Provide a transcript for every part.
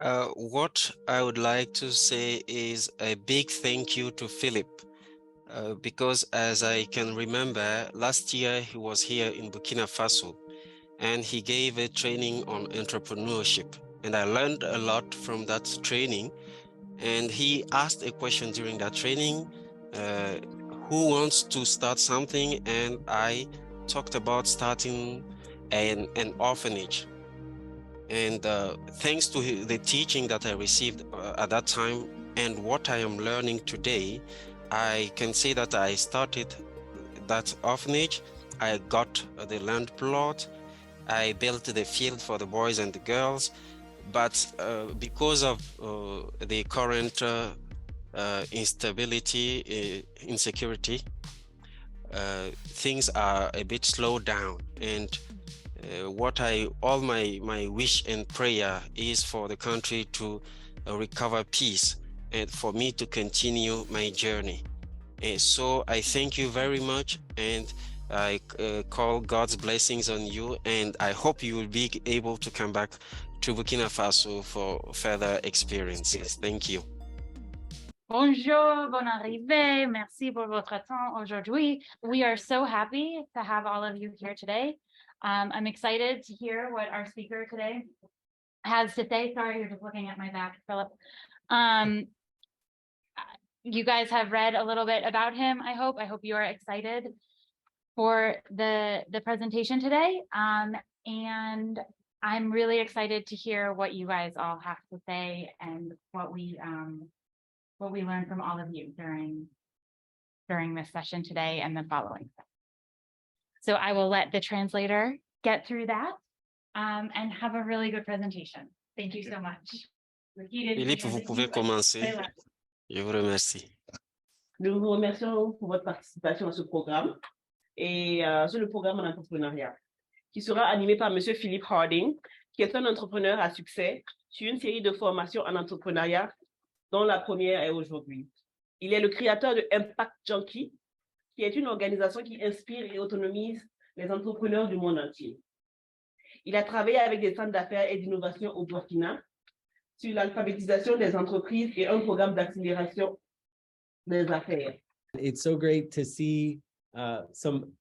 What I would like to say is a big thank you to Philip, because as I can remember, last year he was here in Burkina Faso and he gave a training on entrepreneurship. And I learned a lot from that training. And he asked a question during that training, uh, who wants to start something? And I talked about starting an orphanage. And thanks to the teaching that I received at that time and what I am learning today, I can say that I started that orphanage. I got the land plot. I built the field for the boys and the girls. But because of the current instability, insecurity, things are a bit slowed down. And all my wish and prayer is for the country to recover peace and for me to continue my journey. And so I thank you very much, and I call God's blessings on you, and I hope you will be able to come back to Burkina Faso for further experiences. Thank you. Bonjour, bonne arrivée. Merci pour votre temps aujourd'hui. We are so happy to have all of you here today. I'm excited to hear what our speaker today has to say. Sorry, you're just looking at my back, Philip. You guys have read a little bit about him, I hope. I hope you are excited for the presentation today. And I'm really excited to hear what you guys all have to say and what we learned from all of you during this session today and the following. So I will let the translator get through that and have a really good presentation. Thank you so much. Philippe, vous pouvez commencer. Je vous remercie. Nous vous remercions pour votre participation à ce programme et sur le programme en entrepreneuriat qui sera animé par Monsieur Philippe Harding, qui est un entrepreneur à succès sur une série de formations en entrepreneuriat dont la première est aujourd'hui. Il est le créateur de Impact Junkie, qui est une organisation qui inspire et autonomise les entrepreneurs du monde entier. Il a travaillé avec des centres d'affaires et d'innovation au Burkina sur l'alphabétisation des entreprises et un programme d'accélération des affaires. It's so great to see some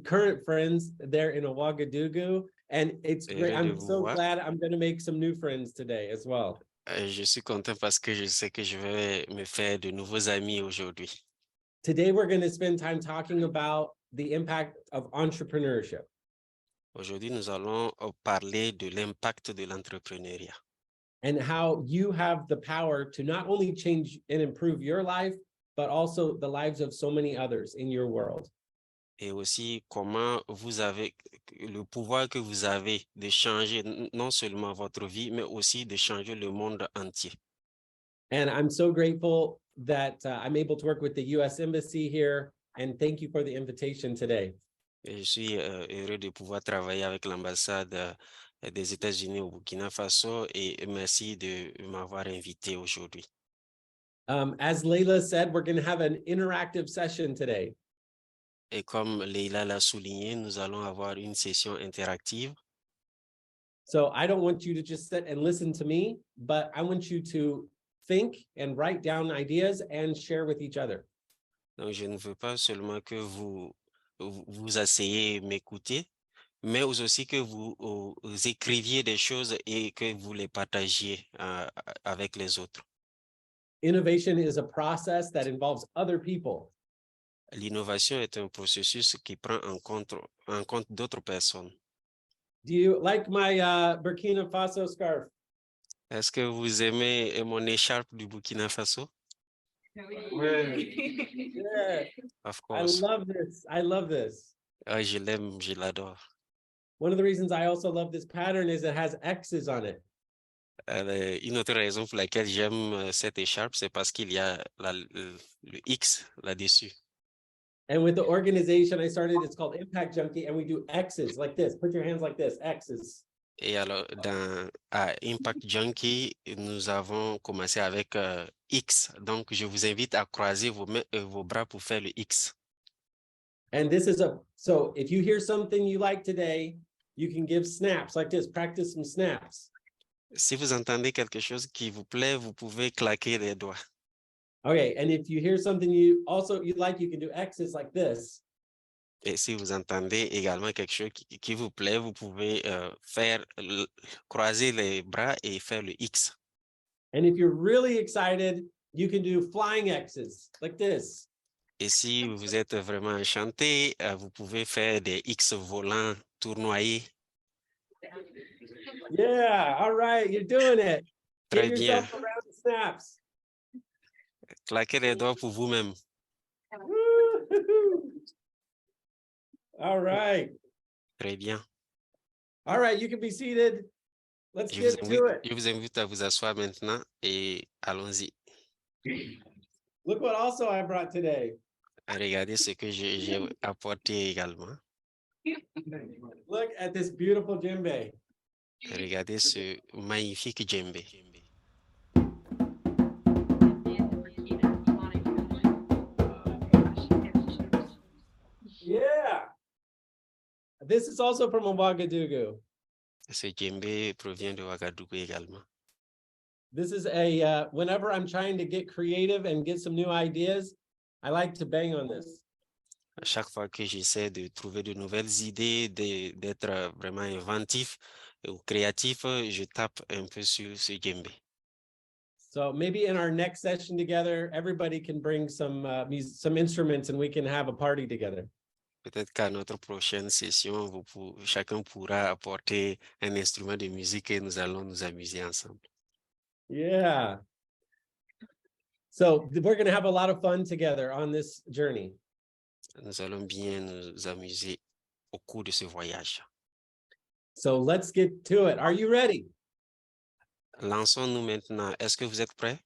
current friends there in Ouagadougou, and it's great. I'm so glad I'm going to make some new friends today as well. Je suis content parce que je sais que je vais me faire de nouveaux amis aujourd'hui. Today, we're going to spend time talking about the impact of entrepreneurship. Aujourd'hui, nous allons parler de l'impact de l'entrepreneuriat. And how you have the power to not only change and improve your life, but also the lives of so many others in your world. Et aussi comment vous avez le pouvoir que vous avez de changer non seulement votre vie, mais aussi de changer le monde entier. And I'm so grateful that I'm able to work with the U.S. Embassy here, and thank you for the invitation today. Et je suis heureux de pouvoir travailler avec l'ambassade des États-Unis au Burkina Faso et merci de m'avoir invité aujourd'hui. As Leila said, we're going to have an interactive session today. Et comme Leila l'a souligné, nous allons avoir une session interactive. So I don't want you to just sit and listen to me, but I want you to think and write down ideas and share with each other. Donc, je ne veux pas seulement que vous asseyez m'écouter, mais aussi que vous écriviez des choses et que vous les partagiez avec les autres. Innovation is a process that involves other people. L'innovation est un processus qui prend en compte d'autres personnes. Do you like my Burkina Faso scarf? Est-ce que vous aimez mon écharpe du Burkina Faso? Yeah. Of course. I love this. Je l'aime, je l'adore. One of the reasons I also love this pattern is it has X's on it. Une autre raison pour laquelle j'aime cette écharpe, c'est parce qu'il y a le X là-dessus. And with the organization I started, it's called Impact Junkie, and we do X's like this. Put your hands like this, X's. Et alors, à Impact Junkie, nous avons commencé avec X. Donc, je vous invite à croiser vos bras pour faire le X. And this is so if you hear something you like today, you can give snaps like this, practice some snaps. Si vous entendez quelque chose qui vous plaît, vous pouvez claquer les doigts. Okay, and if you hear something you like, you can do X's like this. Et si vous entendez également quelque chose qui vous plaît, vous pouvez croiser les bras et faire le X. And if you're really excited, you can do flying X's like this. Et si vous êtes vraiment enchanté, vous pouvez faire des X volants tournoyés. Yeah, all right, you're doing it. Give Très bien. yourself a round of snaps. Claquez les doigts pour vous-même. Woo-hoo-hoo. All right. Très bien. All right, you can be seated. Let's get to it. Je vous invite à vous asseoir maintenant et allons-y. Look what also I brought today. Regardez ce que j'ai apporté également. Look at this beautiful djembe. Regardez ce magnifique djembé. Yeah. This is also from Ouagadougou. Ce djembé provient de Ouagadougou également. This is whenever I'm trying to get creative and get some new ideas, I like to bang on this. À chaque fois que j'essaie de trouver de nouvelles idées, d'être vraiment inventif ou créatif, je tape un peu sur ce djembé. So maybe in our next session together, everybody can bring some instruments and we can have a party together. Peut-être qu'à notre prochaine session, chacun pourra apporter un instrument de musique et nous allons nous amuser ensemble. Yeah. So we're going to have a lot of fun together on this journey. Nous allons bien nous amuser au cours de ce voyage. So let's get to it. Are you ready? Lançons-nous maintenant. Est-ce que vous êtes prêts?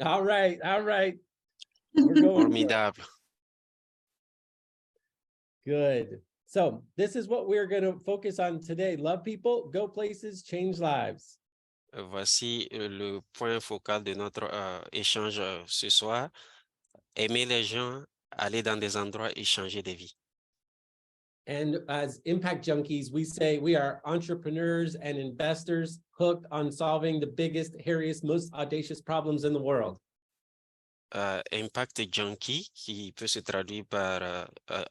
All right. All right. We're going. Formidable. Good. So this is what we're going to focus on today. Love people, go places, change lives. Voici le point focal de notre échange ce soir. Aimer les gens, aller dans des endroits et changer des vies. And as impact junkies, we say we are entrepreneurs and investors hooked on solving the biggest, hairiest, most audacious problems in the world. Impact junkie, qui peut se traduire par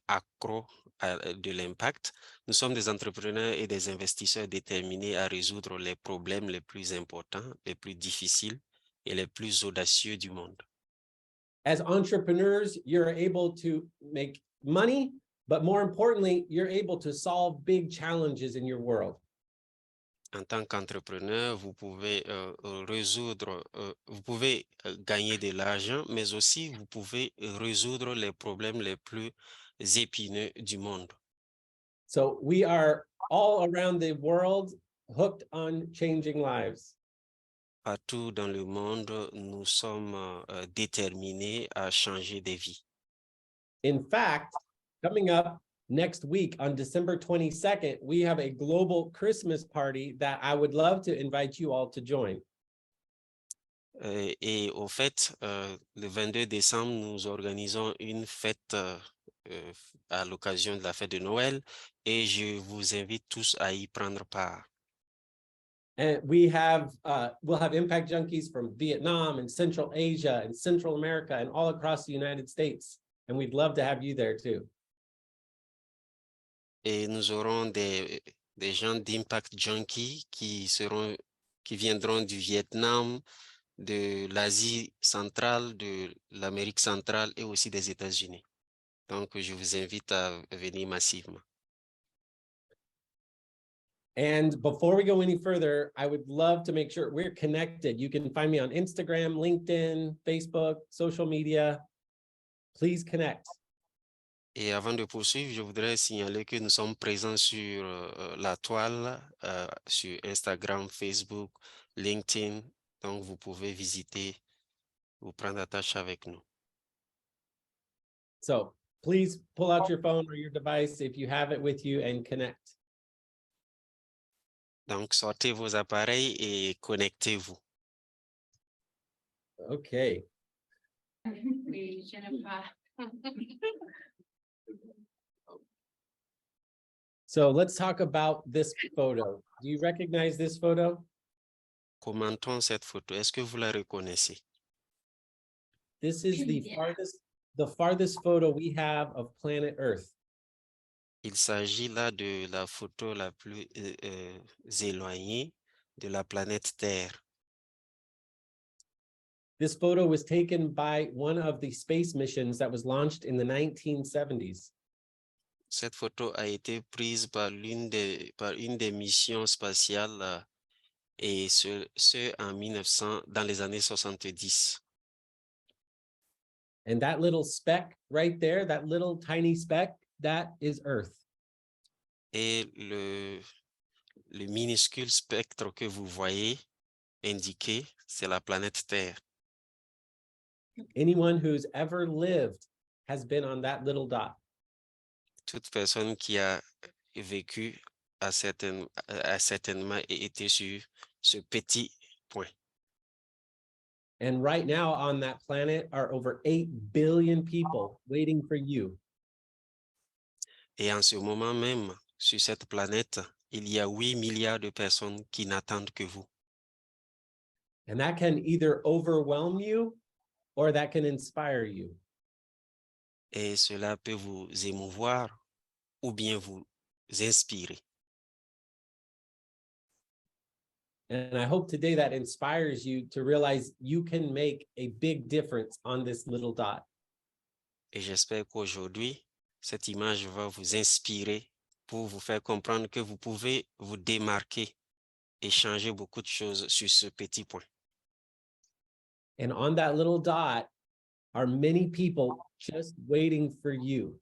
accro de l'impact. Nous sommes des entrepreneurs et des investisseurs déterminés à résoudre les problèmes les plus importants, les plus difficiles et les plus audacieux du monde. As entrepreneurs, you're able to make money, but more importantly, you're able to solve big challenges in your world. En tant qu'entrepreneur, vous pouvez vous pouvez gagner de l'argent, mais aussi vous pouvez résoudre les problèmes les plus épineux du monde. So we are all around the world hooked on changing lives. Partout dans le monde, nous sommes déterminés à changer des vies. In fact, coming up next week on December 22nd, we have a global Christmas party that I would love to invite you all to join. Et au fait, le 22 décembre, nous organisons une fête à l'occasion de la fête de Noël et je vous invite tous à y prendre part. And we'll have impact junkies from Vietnam and Central Asia and Central America and all across the United States. And we'd love to have you there too. Et nous aurons des gens d'impact junkie qui viendront du Vietnam, de l'Asie centrale, de l'Amérique centrale et aussi des États-Unis. Donc, je vous invite à venir massivement. And before we go any further, I would love to make sure we're connected. You can find me on Instagram, LinkedIn, Facebook, social media. Please connect. Et avant de poursuivre, je voudrais signaler que nous sommes présents sur la toile, sur Instagram, Facebook, LinkedIn. Donc, vous pouvez visiter, vous prendre attache avec nous. So please pull out your phone or your device if you have it with you and connect. Donc, sortez vos appareils et connectez-vous. Okay. So let's talk about this photo. Do you recognize this photo? Commentons cette photo. Est-ce que vous la reconnaissez? This is the farthest photo we have of planet Earth. Il s'agit là de la photo la plus éloignée de la planète Terre. This photo was taken by one of the space missions that was launched in the 1970s. Cette photo a été prise par une des missions spatiales et ce en 1900, dans les années 70. And that little speck right there, that little tiny speck, that is Earth. Et le minuscule spectre que vous voyez indiqué, c'est la planète Terre. Anyone who's ever lived has been on that little dot. Toute personne qui a vécu a certainement été sur ce petit point. And right now on that planet are over 8 billion people waiting for you. Et en ce moment même, sur cette planète, il y a 8 milliards de personnes qui n'attendent que vous. And that can either overwhelm you or that can inspire you. Et cela peut vous émouvoir ou bien vous inspirer. And I hope today that inspires you to realize you can make a big difference on this little dot. Et j'espère qu'aujourd'hui, cette image va vous inspirer pour vous faire comprendre que vous pouvez vous démarquer et changer beaucoup de choses sur ce petit point. And on that little dot are many people just waiting for you.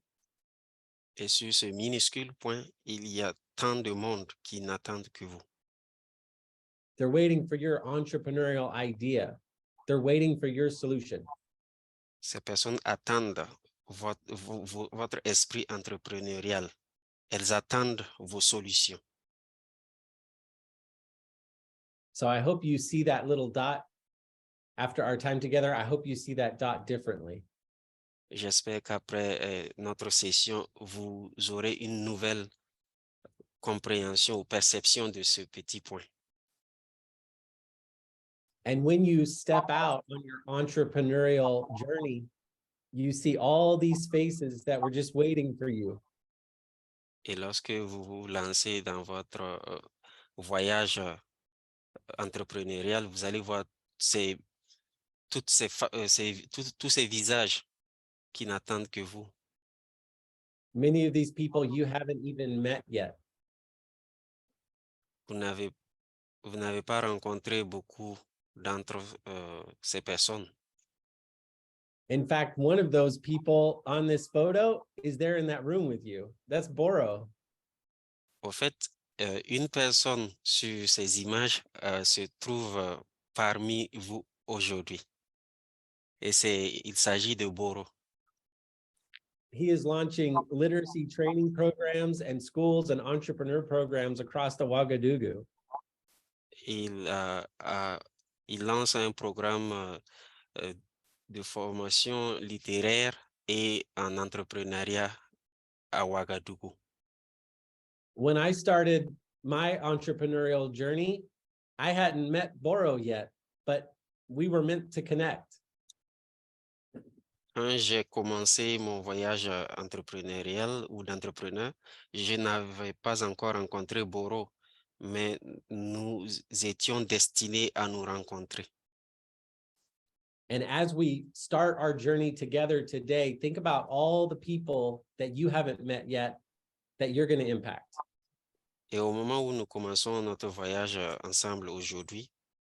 Et sur ce minuscule point, il y a tant de monde qui n'attendent que vous. They're waiting for your entrepreneurial idea. They're waiting for your solution. Ces personnes attendent votre esprit entrepreneurial. Elles attendent vos solutions. So I hope you see that little dot after our time together. I hope you see that dot differently. J'espère qu'après notre session, vous aurez une nouvelle compréhension ou perception de ce petit point. And when you step out on your entrepreneurial journey, you see all these faces that were just waiting for you. Et lorsque vous vous lancez dans votre voyage entrepreneurial, vous allez voir tous ces visages qui n'attendent que vous. Many of these people you haven't even met yet. Vous n'avez pas rencontré beaucoup d'entre ces personnes. In fact, one of those people on this photo is there in that room with you. That's Boro. Au fait, une personne sur ces images se trouve parmi vous aujourd'hui. Et il s'agit de Boro. He is launching literacy training programs and schools and entrepreneur programs across the Ouagadougou. Il lance un programme de formation littéraire et en entrepreneuriat à Ouagadougou. When I started my entrepreneurial journey, I hadn't met Boro yet, but we were meant to connect. Quand j'ai commencé mon voyage entrepreneurial ou d'entrepreneur, je n'avais pas encore rencontré Boro, mais nous étions destinés à nous rencontrer. And as we start our journey together today, think about all the people that you haven't met yet that you're going to impact. Et au moment où nous commençons notre voyage ensemble aujourd'hui,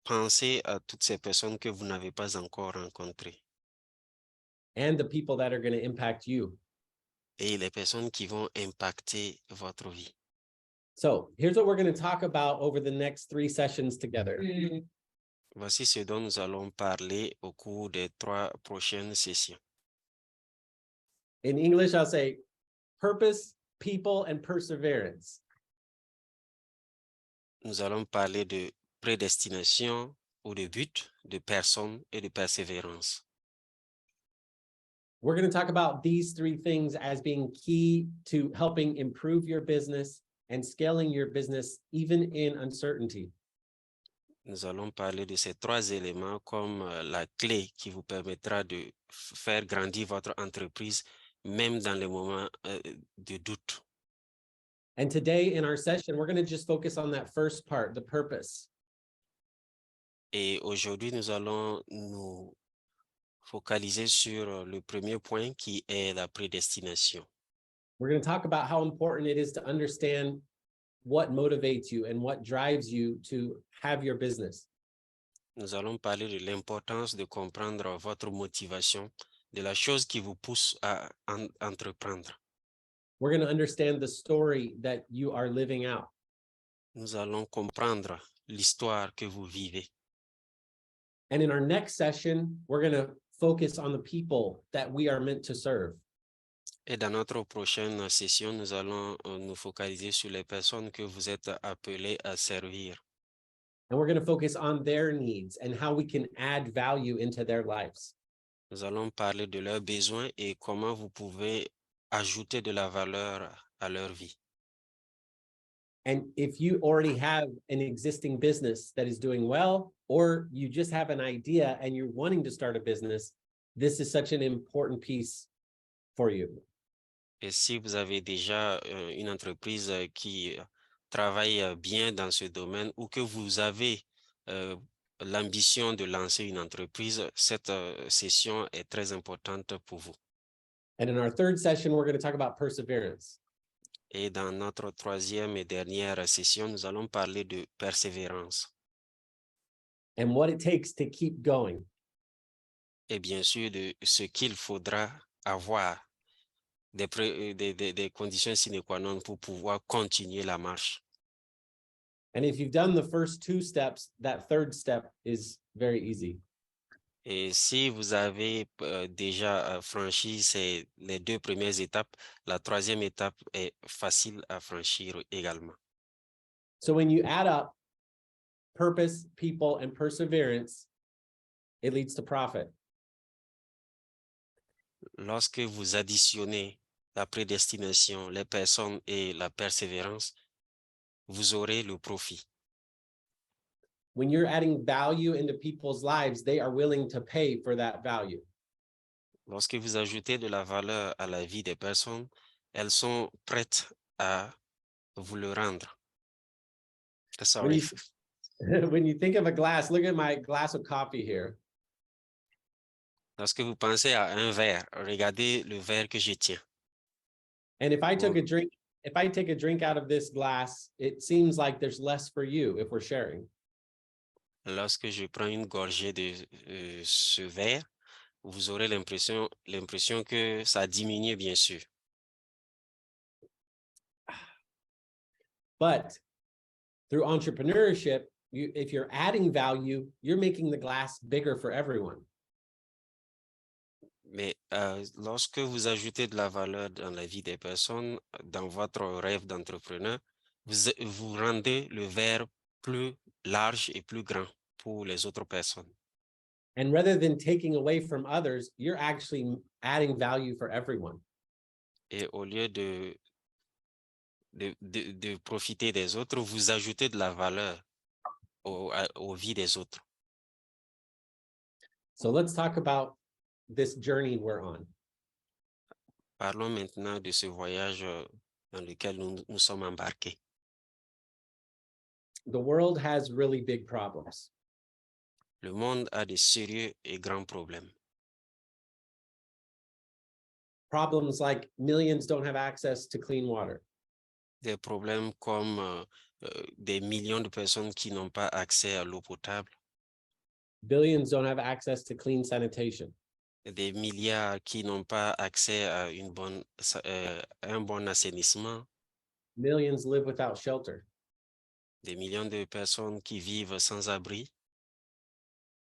pensez à toutes ces personnes que vous n'avez pas encore rencontrées. And the people that are going to impact you. Et les personnes qui vont impacter votre vie. So here's what we're going to talk about over the next 3 sessions together. Voici ce dont nous allons parler au cours des 3 prochaines sessions. In English, I'll say purpose, people, and perseverance. Nous allons parler de prédestination ou de but, de personne et de persévérance. We're going to talk about these 3 things as being key to helping improve your business and scaling your business even in uncertainty. Nous allons parler de ces trois éléments comme la clé qui vous permettra de faire grandir votre entreprise, même dans les moments de doute. And today in our session, we're going to just focus on that first part, the purpose. Et aujourd'hui, nous allons nous focaliser sur le premier point qui est la prédestination. We're going to talk about how important it is to understand what motivates you and what drives you to have your business. Nous allons parler de l'importance de comprendre votre motivation, de la chose qui vous pousse à entreprendre. We're going to understand the story that you are living out. Nous allons comprendre l'histoire que vous vivez. And in our next session, we're going to focus on the people that we are meant to serve. Et dans notre prochaine session, nous allons nous focaliser sur les personnes que vous êtes appelés à servir. And we're going to focus on their needs and how we can add value into their lives. Nous allons parler de leurs besoins et comment vous pouvez ajouter de la valeur à leur vie. And if you already have an existing business that is doing well, or you just have an idea and you're wanting to start a business, this is such an important piece for you. Et si vous avez déjà une entreprise qui travaille bien dans ce domaine ou que vous avez l'ambition de lancer une entreprise, cette session est très importante pour vous. And in our third session, we're going to talk about perseverance. Et dans notre troisième et dernière session, nous allons parler de persévérance. And what it takes to keep going. Et bien sûr, de ce qu'il faudra avoir, des conditions sine qua non pour pouvoir continuer la marche. And if you've done the first two steps, that third step is very easy. Et si vous avez déjà franchi les deux premières étapes, la troisième étape est facile à franchir également. So when you add up purpose, people, and perseverance, it leads to profit. Lorsque vous additionnez la prédestination, les personnes et la persévérance, vous aurez le profit. When you're adding value into people's lives, they are willing to pay for that value. Lorsque vous ajoutez de la valeur à la vie des personnes, elles sont prêtes à vous le rendre. Sorry. When you think of a glass, look at my glass of coffee here. Lorsque vous pensez à un verre, regardez le verre que je tiens. And if I took a drink, if I take a drink out of this glass, it seems like there's less for you if we're sharing. Lorsque je prends une gorgée de ce verre, vous aurez l'impression que ça diminue, bien sûr. But through entrepreneurship, if you're adding value, you're making the glass bigger for everyone. Mais lorsque vous ajoutez de la valeur dans la vie des personnes, dans votre rêve d'entrepreneur, vous rendez le verre plus large et plus grand pour les autres personnes. And rather than taking away from others, you're actually adding value for everyone. Et au lieu de profiter des autres, vous ajoutez de la valeur aux vies des autres. So let's talk about this journey we're on. Parlons maintenant de ce voyage dans lequel nous sommes embarqués. The world has really big problems. Le monde a de sérieux et grands problèmes. Problems like millions don't have access to clean water. Des problèmes comme des millions de personnes qui n'ont pas accès à l'eau potable. Billions don't have access to clean sanitation. Des milliards qui n'ont pas accès à un bon assainissement. Millions live without shelter. Des millions de personnes qui vivent sans abri.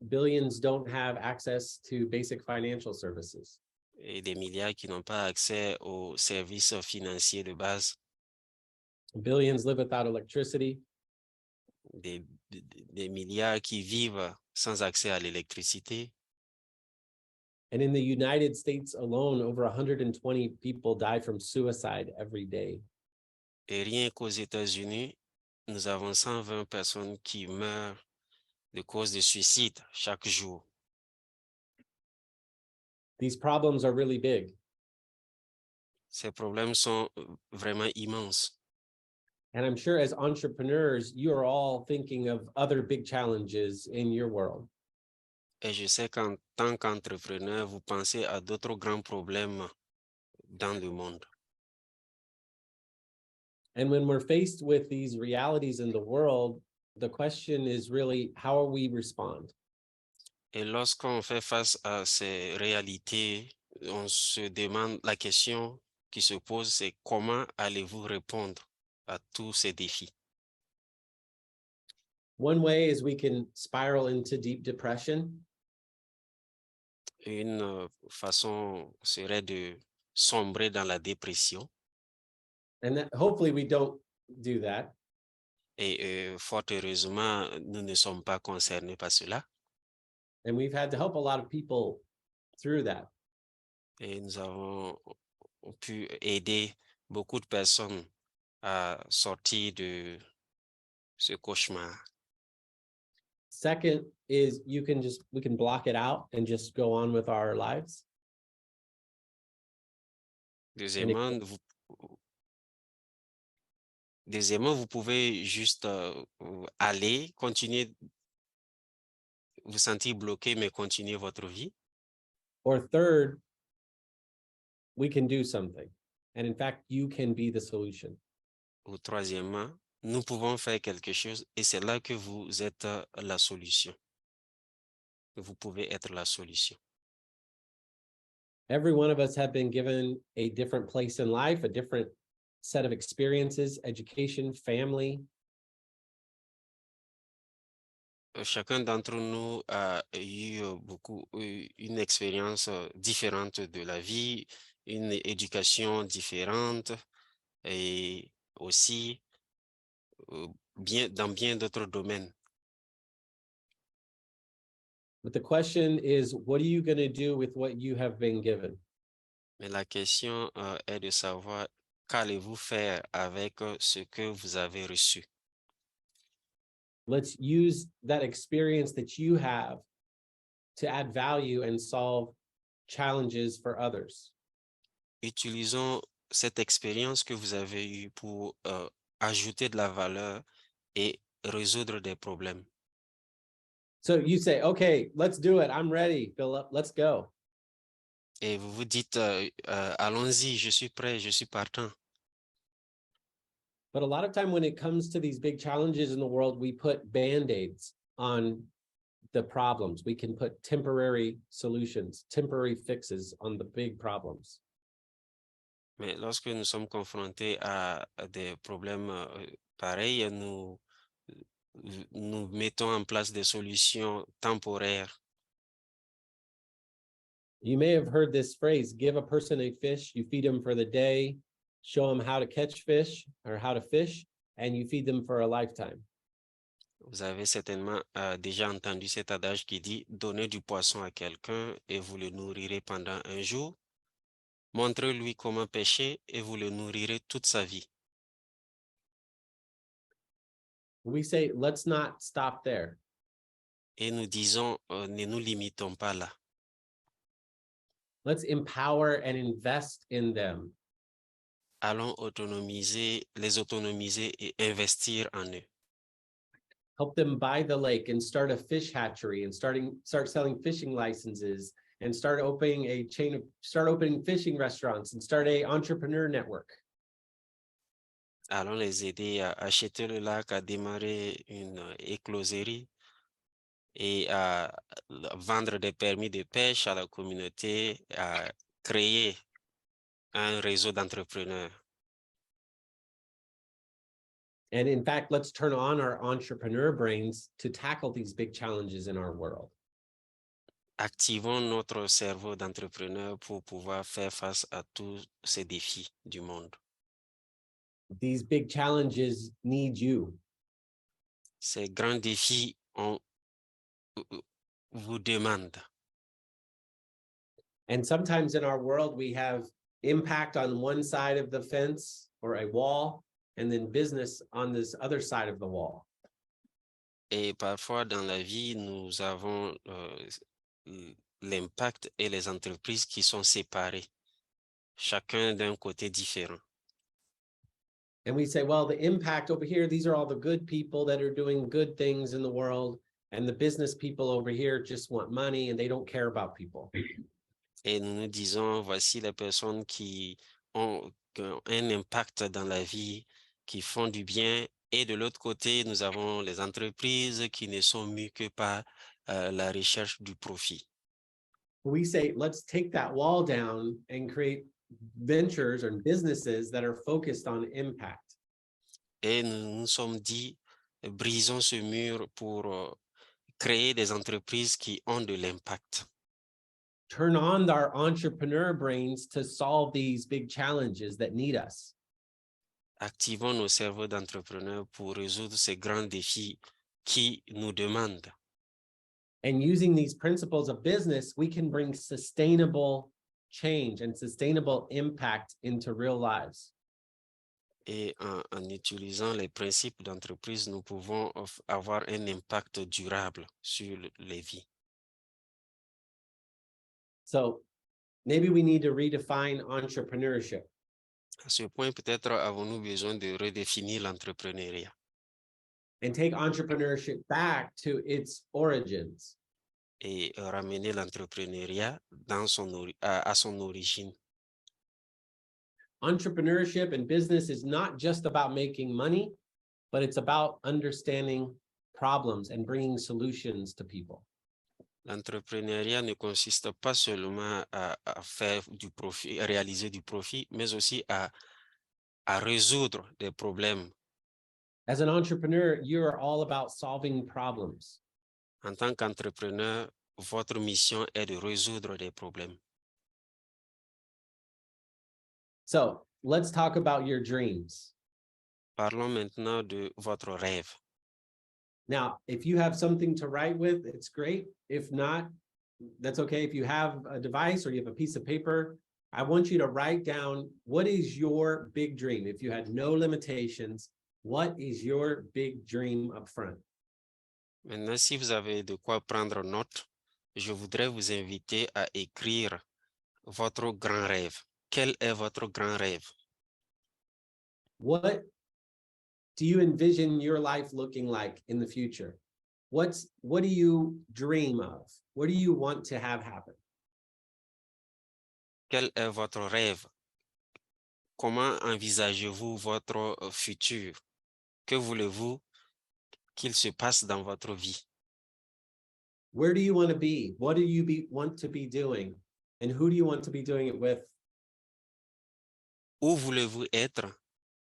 Billions don't have access to basic financial services. Et des milliards qui n'ont pas accès aux services financiers de base. Billions live without electricity. Des milliards qui vivent sans accès à l'électricité. And in the United States alone, over 120 people die from suicide every day. Et rien qu'aux États-Unis, nous avons 120 personnes qui meurent de cause de suicide chaque jour. These problems are really big. Ces problèmes sont vraiment immenses. And I'm sure as entrepreneurs, you are all thinking of other big challenges in your world. Et je sais qu'en tant qu'entrepreneur, vous pensez à d'autres grands problèmes dans le monde. And when we're faced with these realities in the world, the question is really, how will we respond? Et lorsqu'on fait face à ces réalités, on se demande, la question qui se pose, c'est comment allez-vous répondre à tous ces défis? One way is we can spiral into deep depression. Une façon serait de sombrer dans la dépression. And that, hopefully we don't do that. Et fort heureusement, nous ne sommes pas concernés par cela. And we've had to help a lot of people through that. Et nous avons pu aider beaucoup de personnes à sortir de ce cauchemar. Second is we can block it out and just go on with our lives. Deuxièmement, vous pouvez juste aller, continuer, vous sentir bloqué, mais continuer votre vie. Or third, we can do something. And in fact, you can be the solution. Ou troisièmement, nous pouvons faire quelque chose et c'est là que vous êtes la solution. Vous pouvez être la solution. Every one of us have been given a different place in life, a different set of experiences, education, family. Chacun d'entre nous a eu une expérience différente de la vie, une éducation différente et aussi dans bien d'autres domaines. But the question is, what are you going to do with what you have been given? Mais la question est de savoir qu'allez-vous faire avec ce que vous avez reçu. Let's use that experience that you have to add value and solve challenges for others. Utilisons cette expérience que vous avez eue pour ajouter de la valeur et résoudre des problèmes. So you say, okay, let's do it. I'm ready, Philip. Let's go. Et vous vous dites, allons-y, je suis prêt, je suis partant. But a lot of time when it comes to these big challenges in the world, we put Band-Aids on the problems. We can put temporary solutions, temporary fixes on the big problems. Mais lorsque nous sommes confrontés à des problèmes pareils, nous mettons en place des solutions temporaires. You may have heard this phrase, give a person a fish, you feed them for the day, show them how to catch fish or how to fish, and you feed them for a lifetime. Vous avez certainement déjà entendu cet adage qui dit « Donnez du poisson à quelqu'un et vous le nourrirez pendant un jour. Montrez-lui comment pêcher et vous le nourrirez toute sa vie. » We say, let's not stop there. Et nous disons, ne nous limitons pas là. Let's empower and invest in them. Allons les autonomiser et investir en eux. Help them buy the lake and start a fish hatchery and start selling fishing licenses and start opening fishing restaurants and start a entrepreneur network. Allons les aider à acheter le lac, à démarrer une écloserie et à vendre des permis de pêche à la communauté, à créer un réseau d'entrepreneurs. And in fact, let's turn on our entrepreneur brains to tackle these big challenges in our world. Activons notre cerveau d'entrepreneur pour pouvoir faire face à tous ces défis du monde. These big challenges need you. Ces grands défis vous demandent. And sometimes in our world, we have impact on one side of the fence or a wall, and then business on this other side of the wall. Et parfois, dans la vie, nous avons l'impact et les entreprises qui sont séparées, chacun d'un côté différent. And we say, well, the impact over here, these are all the good people that are doing good things in the world. And the business people over here just want money and they don't care about people. Et nous nous disons, voici les personnes qui ont un impact dans la vie, qui font du bien. Et de l'autre côté, nous avons les entreprises qui ne sont mues que par la recherche du profit. We say, let's take that wall down and create ventures or businesses that are focused on impact. Et nous nous sommes dit, brisons ce mur pour créer des entreprises qui ont de l'impact. Turn on our entrepreneur brains to solve these big challenges that need us. Activons nos cerveaux d'entrepreneurs pour résoudre ces grands défis qui nous demandent. And using these principles of business, we can bring sustainable change and sustainable impact into real lives. Et en utilisant les principes d'entreprise, nous pouvons avoir un impact durable sur les vies. So maybe we need to redefine entrepreneurship. À ce point, peut-être avons-nous besoin de redéfinir l'entrepreneuriat And take entrepreneurship back to its origins. et ramener l'entrepreneuriat à son origine. Entrepreneurship and business is not just about making money, but it's about understanding problems and bringing solutions to people. L'entrepreneuriat ne consiste pas seulement à faire du profit, à réaliser du profit, mais aussi à résoudre des problèmes. As an entrepreneur, you are all about solving problems. En tant qu'entrepreneur, votre mission est de résoudre des problèmes. So let's talk about your dreams. Parlons maintenant de votre rêve. Now, if you have something to write with, it's great. If not, that's okay. If you have a device or you have a piece of paper, I want you to write down, what is your big dream? If you had no limitations, what is your big dream up front? Maintenant, si vous avez de quoi prendre note, je voudrais vous inviter à écrire votre grand rêve. Quel est votre grand rêve? What do you envision your life looking like in the future? What do you dream of? What do you want to have happen? Quel est votre rêve? Comment envisagez-vous votre futur? Que voulez-vous qu'il se passe dans votre vie? Where do you want to be? What do you want to be doing? And who do you want to be doing it with? Où voulez-vous être?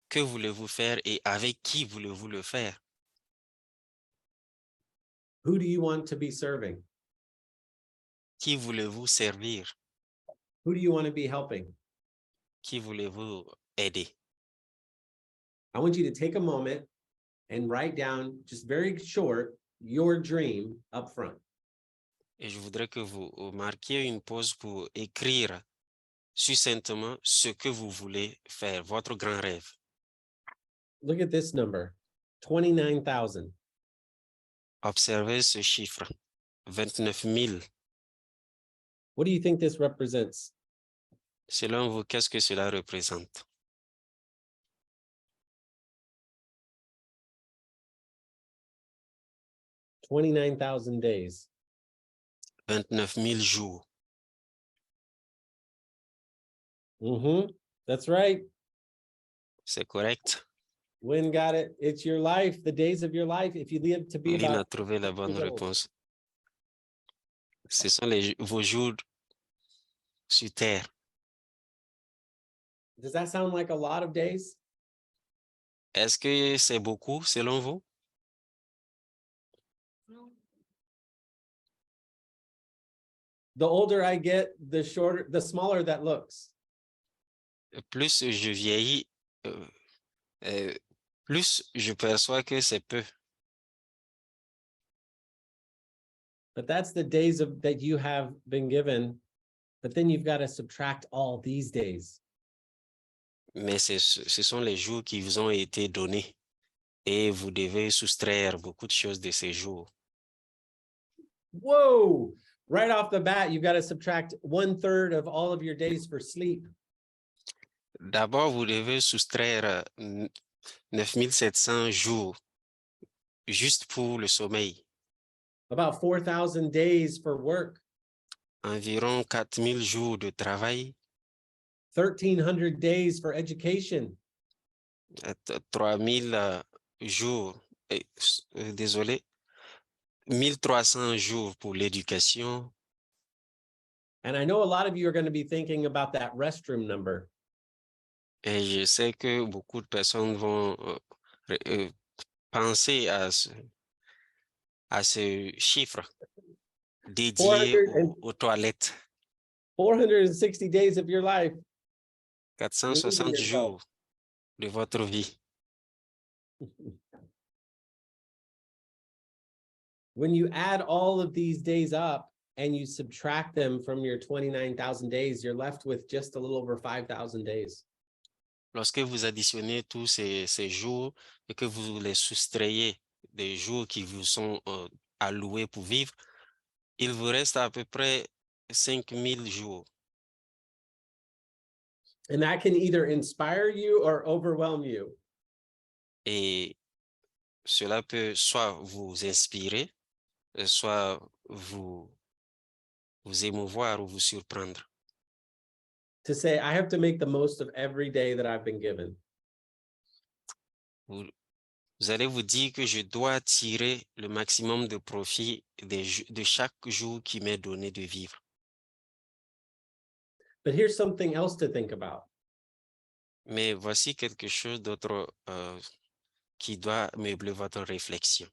Que voulez-vous faire et avec qui voulez-vous le faire? Who do you want to be serving? Qui voulez-vous servir? Who do you want to be helping? Qui voulez-vous aider? I want you to take a moment and write down, just very short, your dream up front. Et je voudrais que vous marquiez une pause pour écrire succinctement ce que vous voulez faire, votre grand rêve. Look at this number, 29,000. Observez ce chiffre, 29 000. What do you think this represents? Selon vous, qu'est-ce que cela représente? 29,000 days. 29 000 jours. That's right. C'est correct. Wynn got it. It's your life, the days of your life. If you live to be Lynn a about trouvé la bonne years old. réponse. Ce sont vos jours sur terre. Does that sound like a lot of days? Est-ce que c'est beaucoup selon vous? The older I get, the smaller that looks. Plus je vieillis, plus je perçois que c'est peu. But that's the days that you have been given. But then you've got to subtract all these days. mais ce sont les jours qui vous ont été donnés et vous devez soustraire beaucoup de choses de ces jours. Whoa! Right off the bat, you've got to subtract 1/3 of all of your days for sleep. D'abord, vous devez soustraire 9700 jours juste pour le sommeil, About 4,000 days for work, environ 4000 jours de travail, 1,300 days for education, 3000 jours, désolé, 1300 jours pour l'éducation. and I know a lot of you are going to be thinking about that restroom number. Et je sais que beaucoup de personnes vont penser à ce chiffre dédié 400 aux toilettes. 460 days of your life. 460 yourself. jours de votre vie. When you add all of these days up and you subtract them from your 29,000 days, you're left with just a little over 5,000 days. Lorsque vous additionnez tous ces jours et que vous les soustrayez des jours qui vous sont alloués pour vivre, il vous reste à peu près 5000 jours. And that can either inspire you or overwhelm you. Et cela peut soit vous inspirer, soit vous émouvoir ou vous surprendre. To say, I have to make the most of every day that I've been given. Vous allez vous dire que je dois tirer le maximum de profit de chaque jour qui m'est donné de vivre. But here's something else to think about. Mais voici quelque chose d'autre qui doit meubler votre réflexion.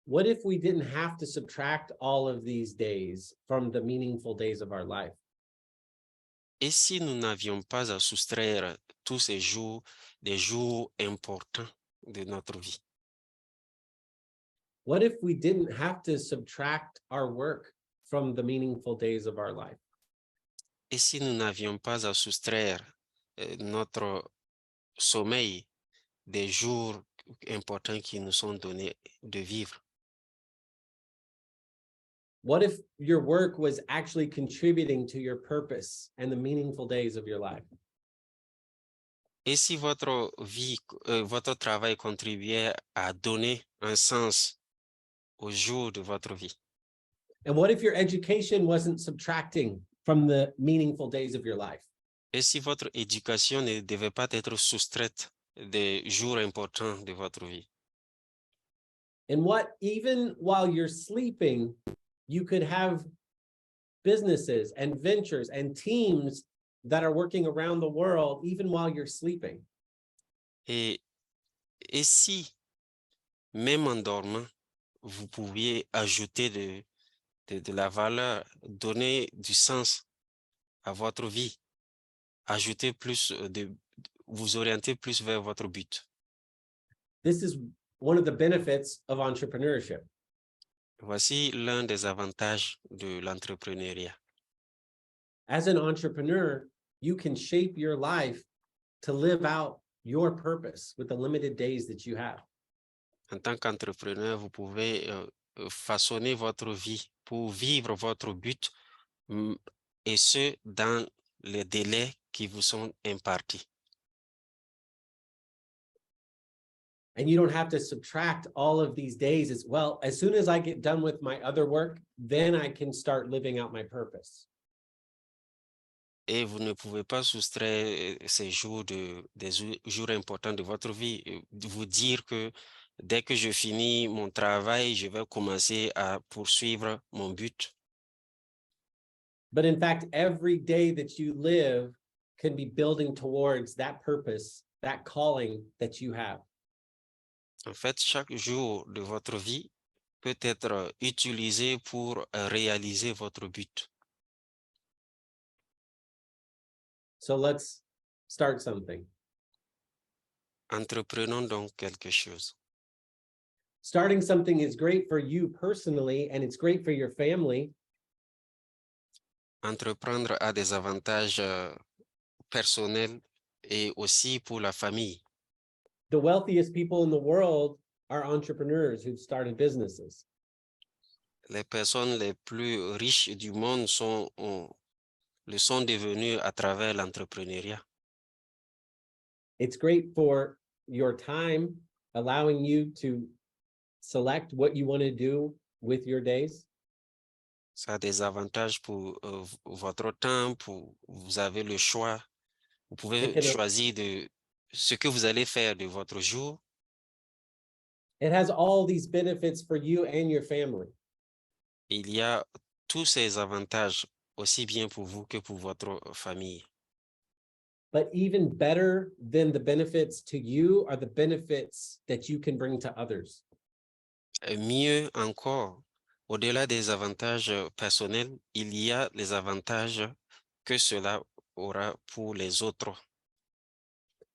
What if we didn't have to subtract all of these days from the meaningful days of our life? Et si nous n'avions pas à soustraire tous ces jours, des jours importants de notre vie? What if we didn't have to subtract our work from the meaningful days of our life? Et si nous n'avions pas à soustraire notre sommeil des jours importants qui nous sont donnés de vivre? What if your work was actually contributing to your purpose and the meaningful days of your life? Et si votre vie, votre travail contribuait à donner un sens aux jours de votre vie? And what if your education wasn't subtracting from the meaningful days of your life? Et si votre éducation ne devait pas être soustraite des jours importants de votre vie? And what, even while you're sleeping, you could have businesses and ventures and teams that are working around the world, even while you're sleeping. Et si, même en dormant, vous pouviez ajouter de la valeur, donner du sens à votre vie, ajouter plus vous orienter plus vers votre but. This is one of the benefits of entrepreneurship. Voici l'un des avantages de l'entrepreneuriat. As an entrepreneur, you can shape your life to live out your purpose with the limited days that you have. En tant qu'entrepreneur, vous pouvez façonner votre vie pour vivre votre but et ce, dans les délais qui vous sont impartis. And you don't have to subtract all of these days as well. As soon as I get done with my other work, then I can start living out my purpose. Et vous ne pouvez pas soustraire ces jours des jours importants de votre vie, vous dire que dès que je finis mon travail, je vais commencer à poursuivre mon but. But in fact, every day that you live can be building towards that purpose, that calling that you have. En fait, chaque jour de votre vie peut être utilisé pour réaliser votre but. So let's start something. Entreprenons donc quelque chose. Starting something is great for you personally, and it's great for your family. Entreprendre a des avantages personnels et aussi pour la famille. The wealthiest people in the world are entrepreneurs who've started businesses. Les personnes les plus riches du monde le sont devenues à travers l'entrepreneuriat. It's great for your time, allowing you to select what you want to do with your days. Ça a des avantages pour votre temps, vous avez le choix. Vous pouvez It choisir de ce que vous allez faire de votre jour. has all these benefits for you and your family. Il y a tous ces avantages, aussi bien pour vous que pour votre famille. But even better than the benefits to you are the benefits that you can bring to others. Mieux encore, au-delà des avantages personnels, il y a les avantages que cela aura pour les autres.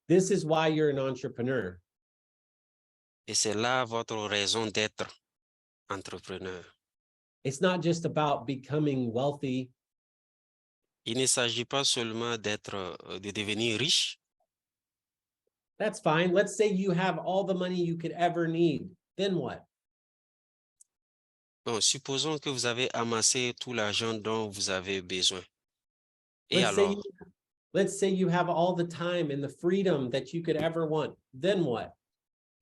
This is why you're an entrepreneur. Et c'est là votre raison d'être entrepreneur. It's not just about becoming wealthy. Il ne s'agit pas seulement de devenir riche. That's fine. Let's say you have all the money you could ever need. Then what? Bon, supposons que vous avez amassé tout l'argent dont vous avez besoin. Et Let's say alors, let's say you have all the time and the freedom that you could ever want. Then what?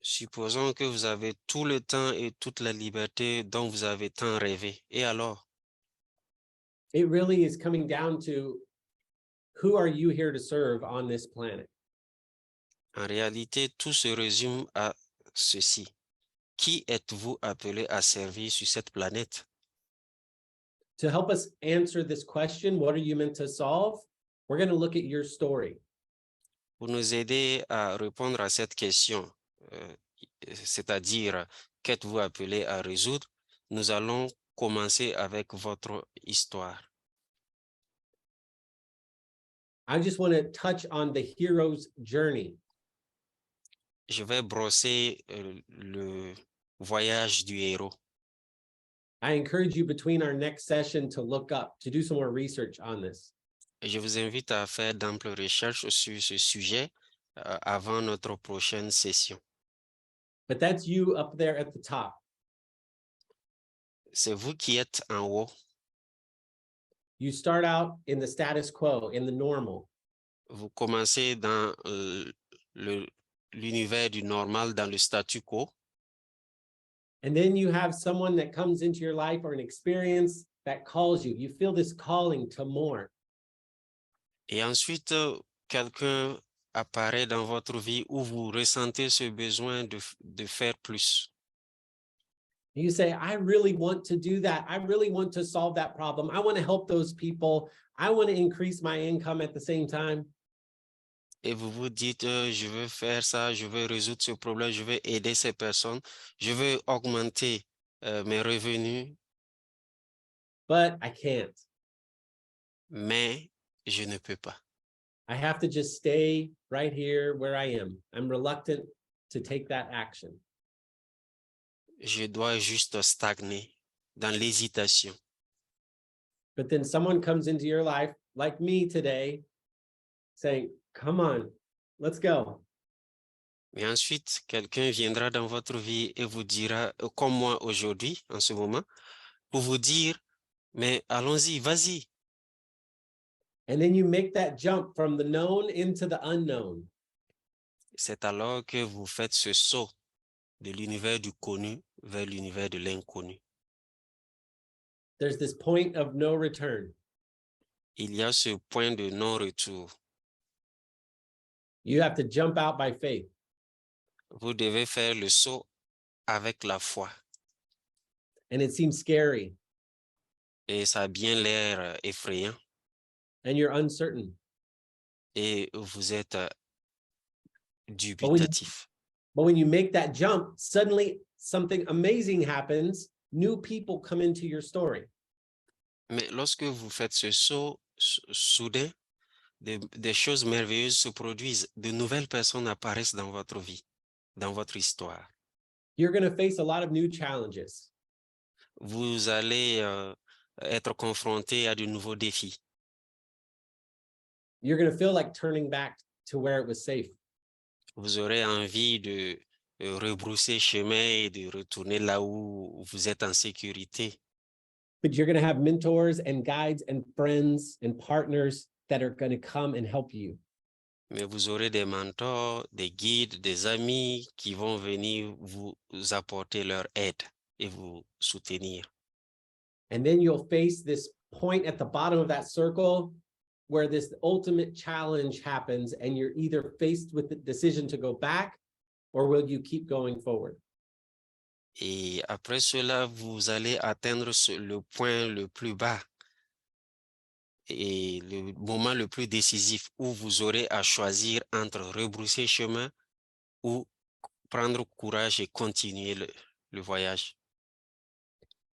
supposons que vous avez tout le temps et toute la liberté dont vous avez tant rêvé. Et alors, It really is coming down to who are you here to serve on this planet? en réalité, tout se résume à ceci. Qui êtes-vous appelé à servir sur cette planète? To help us answer this question, what are you meant to solve? We're going to look at your story. Pour nous aider à répondre à cette question, c'est-à-dire qu'êtes-vous appelé à résoudre, nous allons commencer avec votre histoire. I just want to touch on the hero's journey. Je vais brosser le voyage du héros. I encourage you between our next session to look up, to do some more research on this. Je vous invite à faire d'amples recherches sur ce sujet avant notre prochaine session. But that's you up there at the top. C'est vous qui êtes en haut. You start out in the status quo, in the normal. Vous commencez dans l'univers du normal, dans le statu quo. And then you have someone that comes into your life or an experience that calls you. You feel this calling to more. Et ensuite, quelqu'un apparaît dans votre vie où vous ressentez ce besoin de faire plus. You say, I really want to do that. I really want to solve that problem. I want to help those people. I want to increase my income at the same time. Et vous vous dites, je veux faire ça, je veux résoudre ce problème, je veux aider ces personnes, je veux augmenter mes revenus, But I can't. mais je ne peux pas. I have to just stay right here where I am. I'm reluctant to take that action. Je dois juste stagner dans l'hésitation. But then someone comes into your life, like me today, saying, come on, let's go. Mais ensuite, quelqu'un viendra dans votre vie et vous dira, comme moi aujourd'hui, en ce moment, pour vous dire, mais allons-y, vas-y. And then you make that jump from the known into the unknown. C'est alors que vous faites ce saut de l'univers du connu vers l'univers de l'inconnu. There's this point of no return. Il y a ce point de non-retour. You have to jump out by faith. Vous devez faire le saut avec la foi. And it seems scary. Et ça a bien l'air effrayant. And you're uncertain. Et vous êtes dubitatif. But when you make that jump, suddenly something amazing happens. New people come into your story. Mais lorsque vous faites ce saut, soudain, des choses merveilleuses se produisent. De nouvelles personnes apparaissent dans votre vie, dans votre histoire. You're going to face a lot of new challenges. Vous allez être confronté à de nouveaux défis. You're going to feel like turning back to where it was safe. Vous aurez envie de rebrousser chemin et de retourner là où vous êtes en sécurité. But you're going to have mentors and guides and friends and partners that are going to come and help you. Mais vous aurez des mentors, des guides, des amis qui vont venir vous apporter leur aide et vous soutenir. And then you'll face this point at the bottom of that circle where this ultimate challenge happens, and you're either faced with the decision to go back or will you keep going forward? Et après cela, vous allez atteindre le point le plus bas et le moment le plus décisif où vous aurez à choisir entre rebrousser chemin ou prendre courage et continuer le voyage.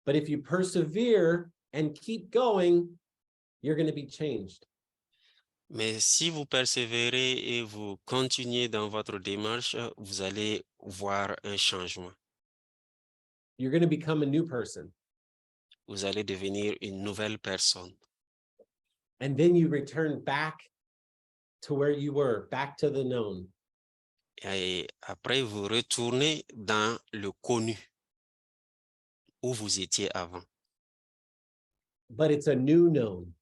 But if you persevere and keep going, you're going to be changed. Mais si vous persévérez et vous continuez dans votre démarche, vous allez voir un changement. You're going to become a new person. Vous allez devenir une nouvelle personne. And then you return back to where you were, back to the known. Et après, vous retournez dans le connu où vous étiez avant. But it's a new known.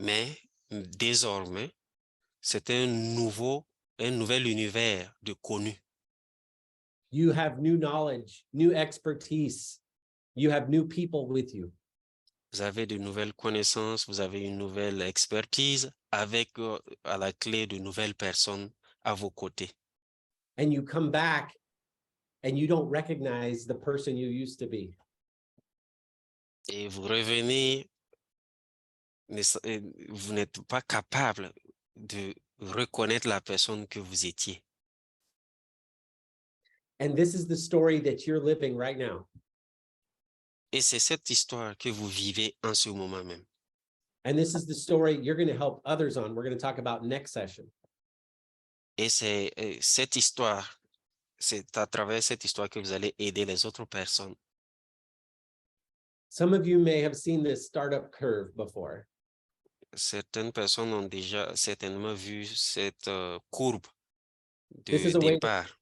Mais désormais, c'est un nouvel univers de connu. You have new knowledge, new expertise. You have new people with you. Vous avez de nouvelles connaissances, vous avez une nouvelle expertise avec à la clé de nouvelles personnes à vos côtés. And you come back and you don't recognize the person you used to be. Et vous revenez, vous n'êtes pas capable de reconnaître la personne que vous étiez. And this is the story that you're living right now. Et c'est cette histoire que vous vivez en ce moment même. And this is the story you're going to help others on. We're going to talk about next session. Et c'est cette histoire, c'est à travers cette histoire que vous allez aider les autres personnes. Some of you may have seen this startup curve before. Certaines personnes ont déjà certainement vu cette courbe This de is a way- départ.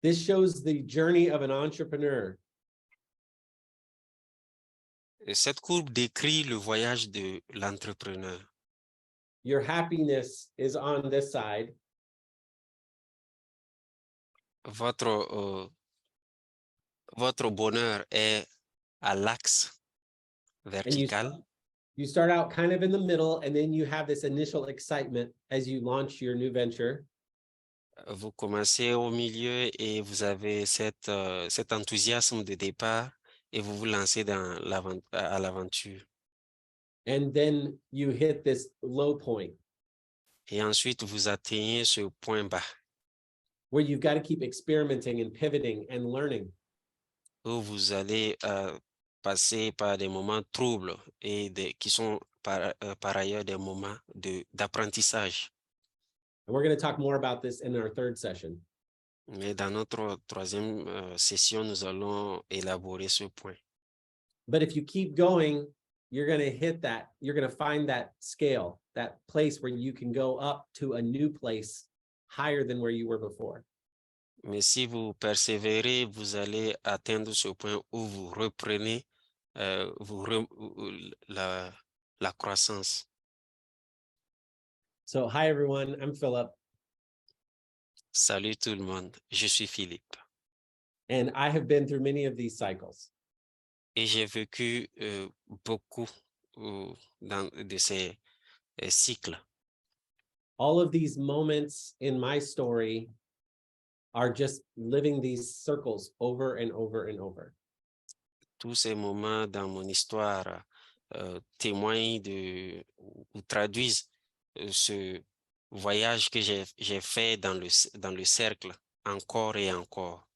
This shows the journey of an entrepreneur. Et cette courbe décrit le voyage de l'entrepreneur. Your happiness is on this side. Votre bonheur est à l'axe vertical. You start out kind of in the middle, and then you have this initial excitement as you launch your new venture. Vous commencez au milieu et vous avez cet enthousiasme de départ et vous vous lancez à l'aventure. And then you hit this low point Et ensuite, vous atteignez ce point bas where you've got to keep experimenting and pivoting and learning. où vous allez passer par des moments troubles et qui sont par ailleurs des moments d'apprentissage. And we're going to talk more about this in our third session. Mais dans notre troisième session, nous allons élaborer ce point. But if you keep going, you're going to hit that, you're going to find that scale, that place where you can go up to a new place higher than where you were before. Mais si vous persévérez, vous allez atteindre ce point où vous reprenez la croissance. So, hi everyone, I'm Philip, Salut tout le monde, je suis Philippe and I have been through many of these cycles. et j'ai vécu beaucoup de ces cycles. All of these moments in my story are just living these circles over and over and over. Tous ces moments dans mon histoire témoignent ou traduisent ce voyage que j'ai fait dans le cercle encore et encore.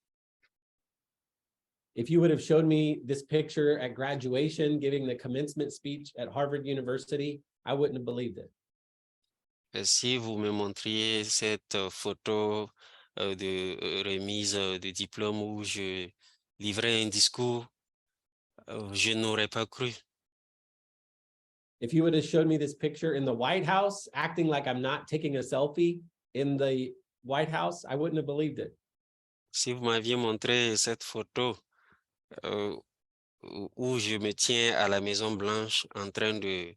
If you would have showed me this picture at graduation, giving the commencement speech at Harvard University, I wouldn't have believed it. Si vous me montriez cette photo de remise de diplôme où je livrais un discours, je n'aurais pas cru. If you would have showed me this picture in the White House, acting like I'm not taking a selfie in the White House, I wouldn't have believed it. Si vous m'aviez montré cette photo euh, où je me tiens à la Maison Blanche en train de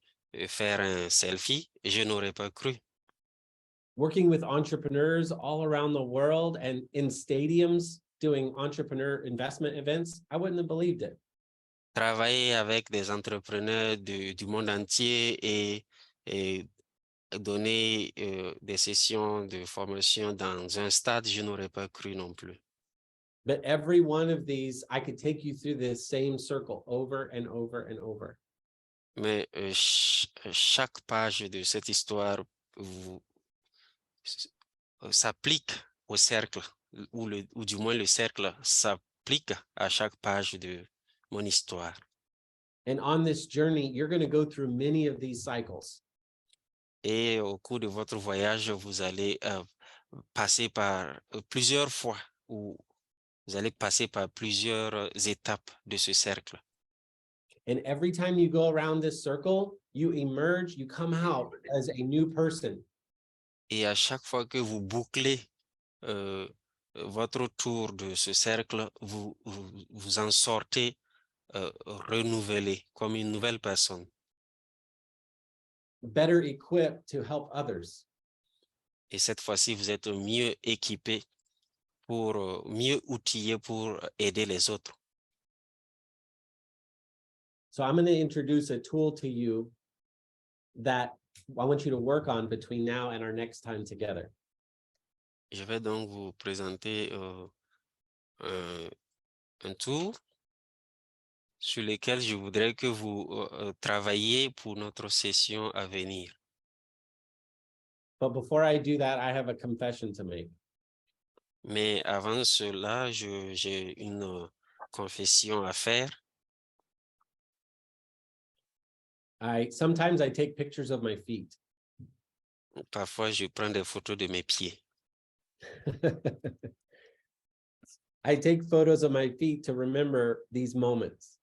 faire un selfie, je n'aurais pas cru. Working with entrepreneurs all around the world and in stadiums doing entrepreneur investment events, I wouldn't have believed it. Travailler avec des entrepreneurs du monde entier et donner des sessions de formation dans un stade, je n'aurais pas cru non plus. But every one of these, I could take you through this same circle over and over and over. Mais chaque page de cette histoire s'applique au cercle, ou du moins le cercle s'applique à chaque page de mon histoire. And on this journey, you're going to go through many of these cycles. Et au cours de votre voyage, vous allez passer par plusieurs fois, ou vous allez passer par plusieurs étapes de ce cercle. And every time you go around this circle, you emerge, you come out as a new person. Et à chaque fois que vous bouclez votre tour de ce cercle, vous en sortez renouvelé comme une nouvelle personne. Better equipped to help others. Et cette fois-ci, vous êtes mieux équipé pour mieux outillé pour aider les autres. So I'm going to introduce a tool to you that I want you to work on between now and our next time together. Je vais donc vous présenter un tour sur lequel je voudrais que vous travailliez pour notre session à venir. But before I do that, I have a confession to make. Mais avant cela, j'ai une confession à faire. Sometimes I take pictures of my feet. Parfois, je prends des photos de mes pieds. I take photos of my feet to remember these moments.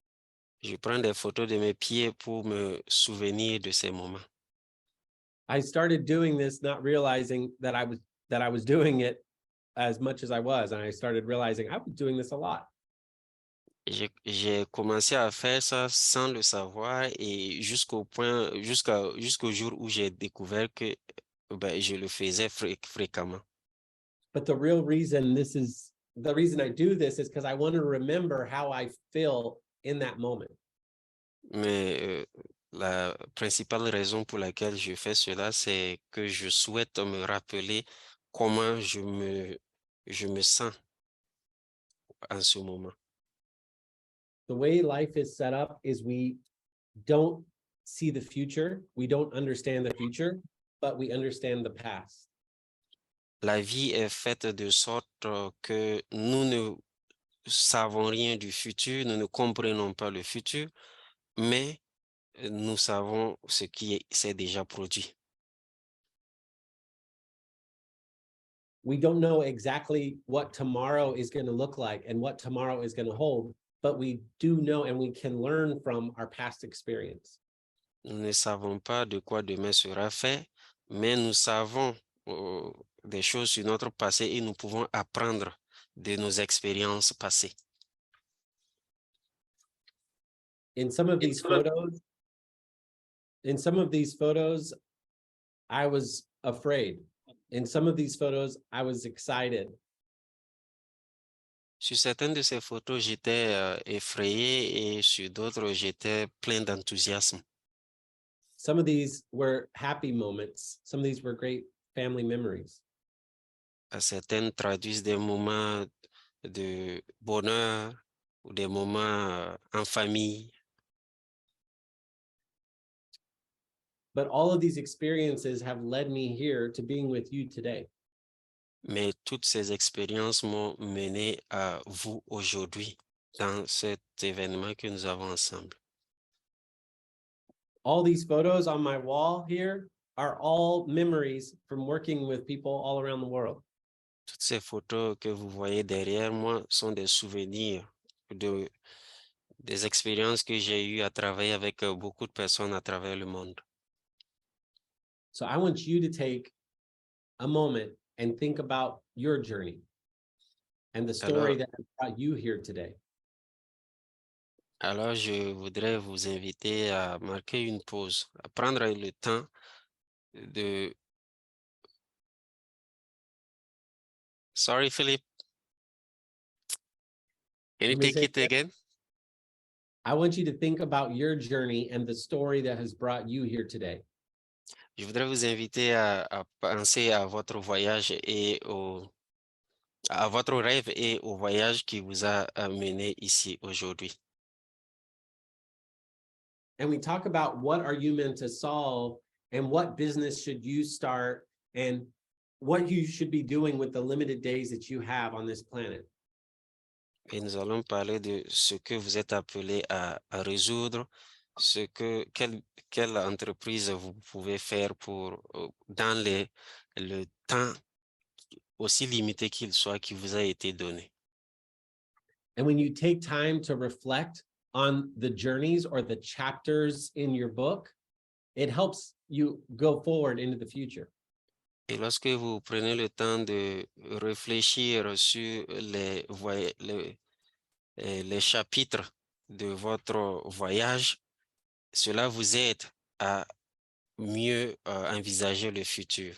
Je prends des photos de mes pieds pour me souvenir de ces moments. I started doing this not realizing that I was doing it as much as I was, and I started realizing I was doing this a lot. J'ai commencé à faire ça sans le savoir et jusqu'au jour où j'ai découvert que je le faisais fréquemment. But the reason I do this is because I want to remember how I feel in that moment. Mais la principale raison pour laquelle je fais cela, c'est que je souhaite me rappeler comment je me sens en ce moment. The way life is set up is we don't see the future, we don't understand the future, but we understand the past. La vie est faite de sorte que nous ne savons rien du futur, nous ne comprenons pas le futur, mais nous savons ce qui s'est déjà produit. We don't know exactly what tomorrow is going to look like and what tomorrow is going to hold, but we do know and we can learn from our past experience. Nous ne savons pas de quoi demain sera fait, mais nous savons des choses sur notre passé et nous pouvons apprendre de nos expériences passées. In some of these photos, I was afraid. In some of these photos, I was excited. Sur certaines de ces photos, j'étais effrayé et sur d'autres, j'étais plein d'enthousiasme. Some of these were happy moments. Some of these were great family memories. Certaines traduisent des moments de bonheur ou des moments en famille. But all of these experiences have led me here to being with you today. Mais toutes ces expériences m'ont mené à vous aujourd'hui dans cet événement que nous avons ensemble. All these photos on my wall here are all memories from working with people all around the world. Toutes ces photos que vous voyez derrière moi sont des souvenirs des expériences que j'ai eues à travailler avec beaucoup de personnes à travers le monde. So I want you to take a moment and think about your journey and the story Alors, that brought you here today. alors, je voudrais vous inviter à marquer une pause, à prendre le temps de... Sorry, Philip. Can you Let me take say, it again? I want you to think about your journey and the story that has brought you here today. Je voudrais vous inviter à penser à votre voyage et à votre rêve et au voyage qui vous a amené ici aujourd'hui. And we talk about what are you meant to solve and what business should you start and what you should be doing with the limited days that you have on this planet. Et nous allons parler de ce que vous êtes appelé à résoudre, quelle entreprise vous pouvez faire pour, dans le temps aussi limité qu'il soit qui vous a été donné. And when you take time to reflect on the journeys or the chapters in your book, it helps you go forward into the future. Et lorsque vous prenez le temps de réfléchir sur les chapitres de votre voyage, cela vous aide à mieux envisager le futur.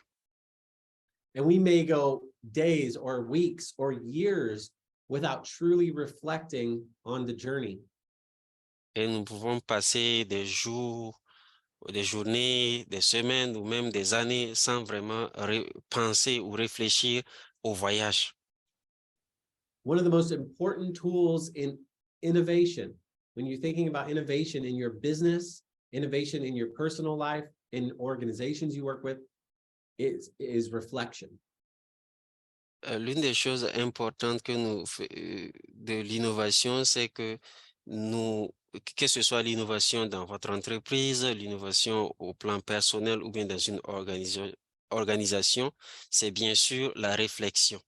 And we may go days or weeks or years without truly reflecting on the journey. Et nous pouvons passer des jours, des journées, des semaines ou même des années sans vraiment penser ou réfléchir au voyage. One of the most important tools in innovation, when you're thinking about innovation in your business, innovation in your personal life, in organizations you work with, is reflection. L'une des choses importantes de l'innovation, c'est que que ce soit l'innovation dans votre entreprise, l'innovation au plan personnel ou bien dans une organisation, c'est bien sûr la réflexion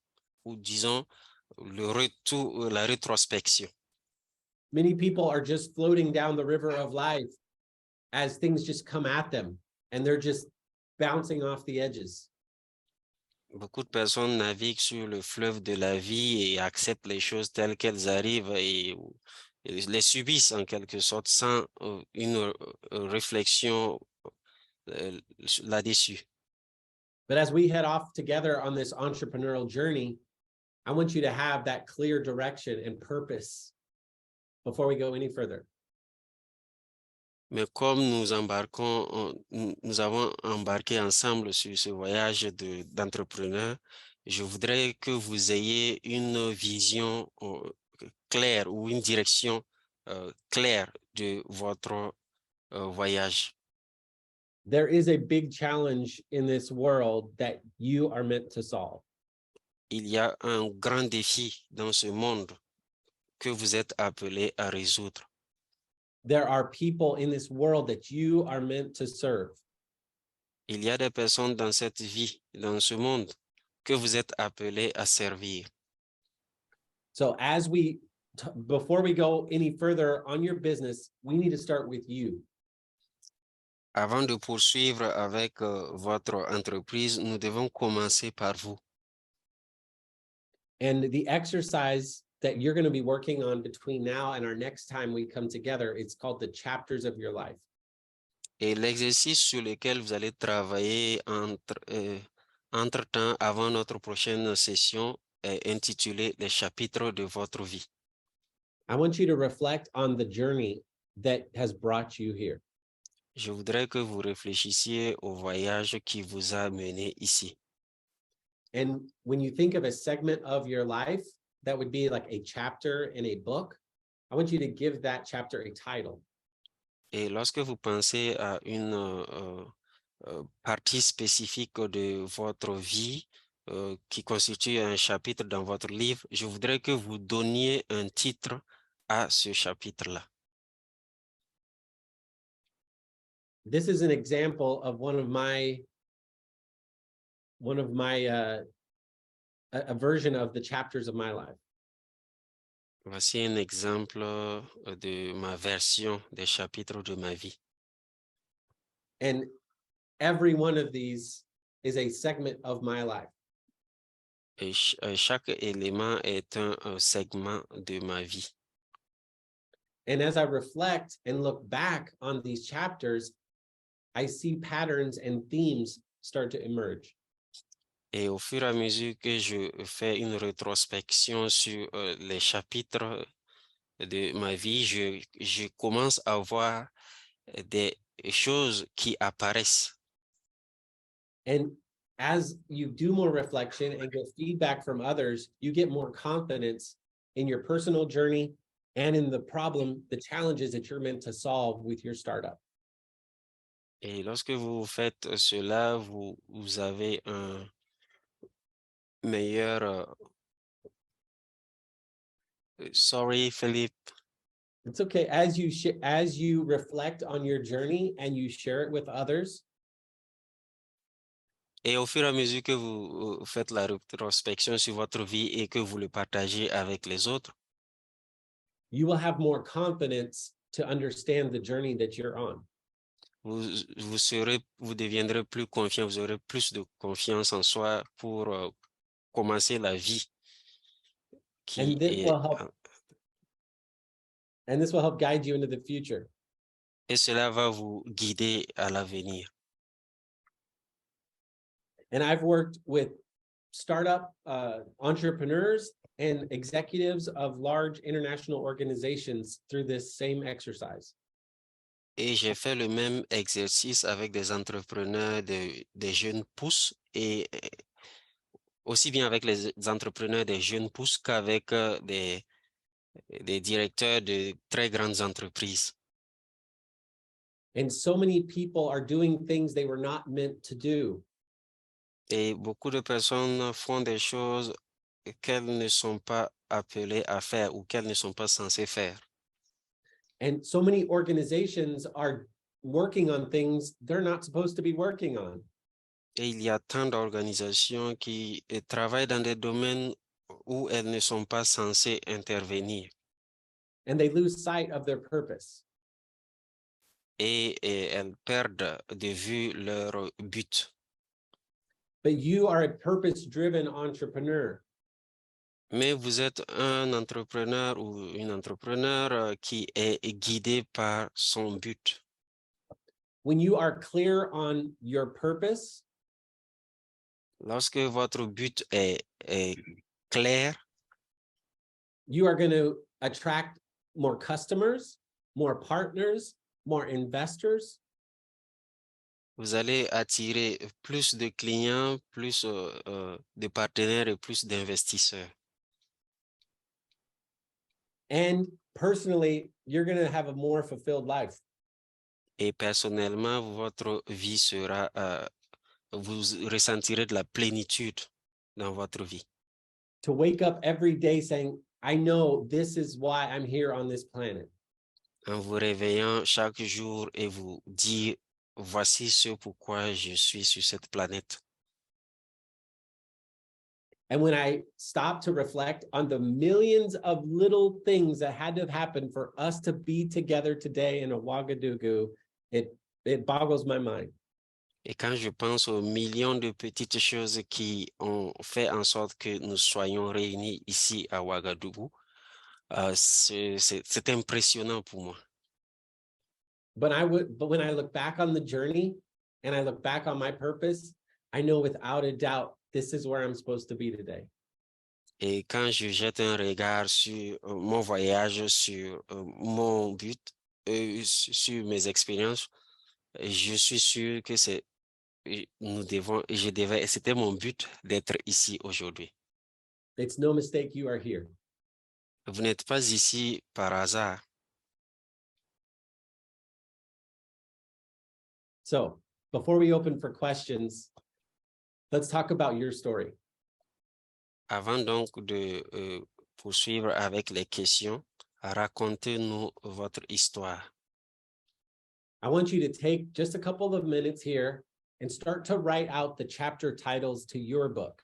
ou disons la rétrospection. Many people are just floating down the river of life as things just come at them and they're just bouncing off the edges. Beaucoup de personnes naviguent sur le fleuve de la vie et acceptent les choses telles qu'elles arrivent et les subissent en quelque sorte sans une réflexion là-dessus. But as we head off together on this entrepreneurial journey, I want you to have that clear direction and purpose before we go any further. Mais comme nous avons embarqué ensemble sur ce voyage d'entrepreneur, je voudrais que vous ayez une vision claire ou une direction claire de votre voyage. There is a big challenge in this world that you are meant to solve. Il y a un grand défi dans ce monde que vous êtes appelé à résoudre. There are people in this world that you are meant to serve. Il y a des personnes dans cette vie, dans ce monde, que vous êtes appelés à servir. So before we go any further on your business, we need to start with you. Avant de poursuivre avec votre entreprise, nous devons commencer par vous. And the exercise that you're going to be working on between now and our next time we come together, it's called the chapters of your life. Et l'exercice sur lequel vous allez travailler entre-temps avant notre prochaine session est intitulé Les chapitres de votre vie. I want you to reflect on the journey that has brought you here. Je voudrais que vous réfléchissiez au voyage qui vous a mené ici. And when you think of a segment of your life, that would be like a chapter in a book. I want you to give that chapter a title. Et lorsque vous pensez à une partie spécifique de votre vie qui constitue un chapitre dans votre livre, je voudrais que vous donniez un titre à ce chapitre-là. This is an example of one of my a version of the chapters of my life. Voici un exemple de ma version des chapitres de ma vie. And every one of these is a segment of my life. Et chaque élément est un segment de ma vie. And as I reflect and look back on these chapters, I see patterns and themes start to emerge. Et au fur et à mesure que je fais une rétrospection sur les chapitres de ma vie, je commence à voir des choses qui apparaissent. And as you do more reflection and get feedback from others, you get more confidence in your personal journey and in the challenges that you're meant to solve with your startup. Et lorsque vous faites cela, vous avez un meilleur... sorry, Philippe. It's okay. As you reflect on your journey and you share it with others, Et au fur et à mesure que vous faites la rétrospection sur votre vie et que vous le partagez avec les autres, you will have more confidence to understand the journey that you're on. vous deviendrez plus confiant, vous aurez plus de confiance en soi pour commencer la vie qui And this est... will help. And this will help guide you into the future. Et cela va vous guider à l'avenir. And I've worked with startup entrepreneurs and executives of large international organizations through this same exercise. Et j'ai fait le même exercice avec des entrepreneurs, des jeunes pousses et aussi bien avec les entrepreneurs des jeunes pousses qu'avec des directeurs de très grandes entreprises. And so many people are doing things they were not meant to do. Et beaucoup de personnes font des choses qu'elles ne sont pas appelées à faire ou qu'elles ne sont pas censées faire. And so many organizations are working on things they're not supposed to be working on. Et il y a tant d'organisations qui travaillent dans des domaines où elles ne sont pas censées intervenir. And they lose sight of their purpose. Et elles perdent de vue leur but. But you are a purpose-driven entrepreneur. Mais vous êtes un entrepreneur ou une entrepreneur qui est guidé par son but. When you are clear on your purpose, Lorsque votre but est clair, you are going to attract more customers, more partners, more investors. vous allez attirer plus de clients, plus de partenaires et plus d'investisseurs. And personally, you're going to have a more fulfilled life. Et personnellement, votre vie sera, vous ressentirez de la plénitude dans votre vie. To wake up every day saying, I know this is why I'm here on this planet. En vous réveillant chaque jour et vous dire, voici ce pourquoi je suis sur cette planète. And when I stop to reflect on the millions of little things that had to have happened for us to be together today in Ouagadougou, it boggles my mind. Et quand je pense aux millions de petites choses qui ont fait en sorte que nous soyons réunis ici à Ouagadougou, c'est impressionnant pour moi. But when I look back on the journey and I look back on my purpose, I know without a doubt, this is where I'm supposed to be today. Et quand je jette un regard sur mon voyage, sur mon but, sur mes expériences, je suis sûr que c'était mon but d'être ici aujourd'hui. It's no mistake you are here. Vous n'êtes pas ici par hasard. So before we open for questions, let's talk about your story. Avant donc de poursuivre avec les questions, racontez-nous votre histoire. I want you to take just a couple of minutes here and start to write out the chapter titles to your book.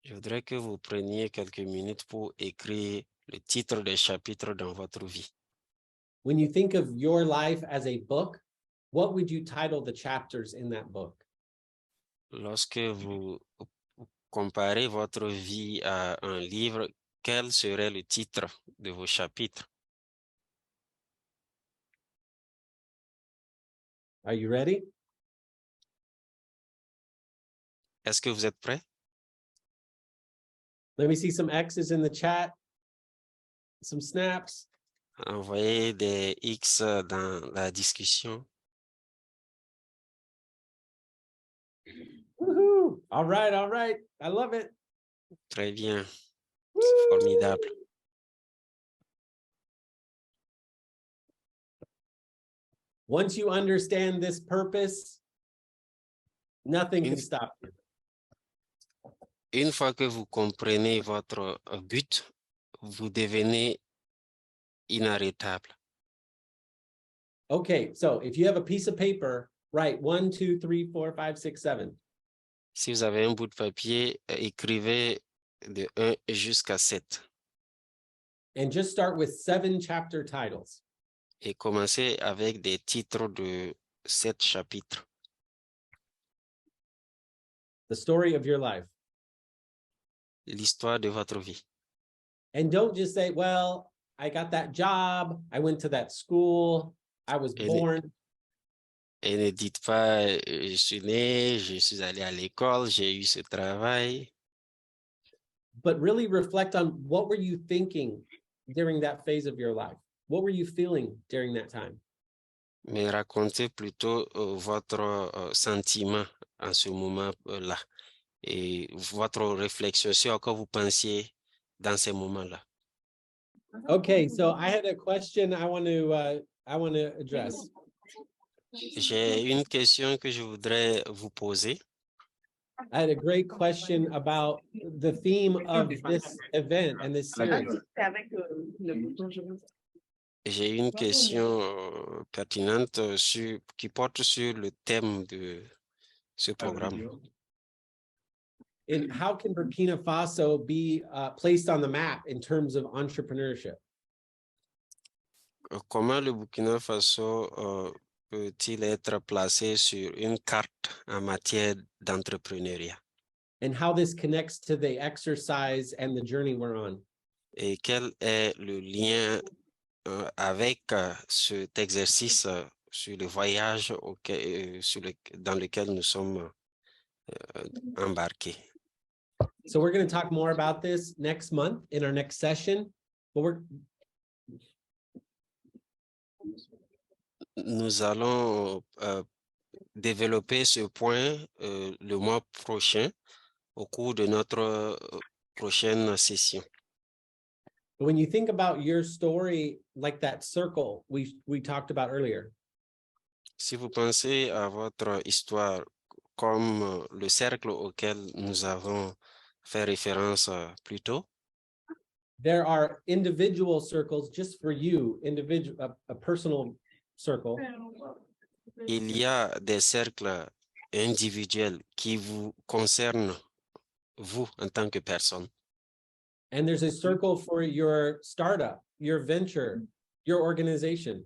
Je voudrais que vous preniez quelques minutes pour écrire le titre des chapitres dans votre vie. When you think of your life as a book, what would you title the chapters in that book? Lorsque vous comparez votre vie à un livre, quel serait le titre de vos chapitres? Are you ready? Est-ce que vous êtes prêts? Let me see some X's in the chat. Some snaps. Envoyez des X dans la discussion. Woohoo! All right, all right. I love it. Très bien. C'est formidable. Once you understand this purpose, nothing can stop you. Une fois que vous comprenez votre but, vous devenez inarrêtable. Okay, so if you have a piece of paper, write 1, 2, 3, 4, 5, 6, 7. Si vous avez un bout de papier, écrivez de 1 jusqu'à 7 And just start with 7 chapter titles. et commencez avec des titres de 7 chapitres. The story of your life. L'histoire de votre vie. And don't just say, well, I got that job, I went to that school, I was born. Et ne dites pas, je suis né, je suis allé à l'école, j'ai eu ce travail. But really reflect on what were you thinking during that phase of your life? What were you feeling during that time? Mais racontez plutôt votre sentiment en ce moment-là et votre réflexion sur quoi vous pensiez dans ces moments-là. Okay, so I had a question I want to address. J'ai une question que je voudrais vous poser. I had a great question about the theme of this event and this series. J'ai une question pertinente qui porte sur le thème de ce programme. And how can Burkina Faso be placed on the map in terms of entrepreneurship? Comment le Burkina Faso peut-il être placé sur une carte en matière d'entrepreneuriat? And how this connects to the exercise and the journey we're on? Et quel est le lien avec cet exercice sur le voyage dans lequel nous sommes embarqués? So we're going to talk more about this next month in our next session, but Nous allons développer ce point le mois prochain au cours de notre prochaine session. when you think about your story, like that circle we talked about earlier, Si vous pensez à votre histoire comme le cercle auquel nous avons fait référence plus tôt, there are individual circles just for you, a personal circle. il y a des cercles individuels qui vous concernent, vous, en tant que personne. And there's a circle for your startup, your venture, your organization.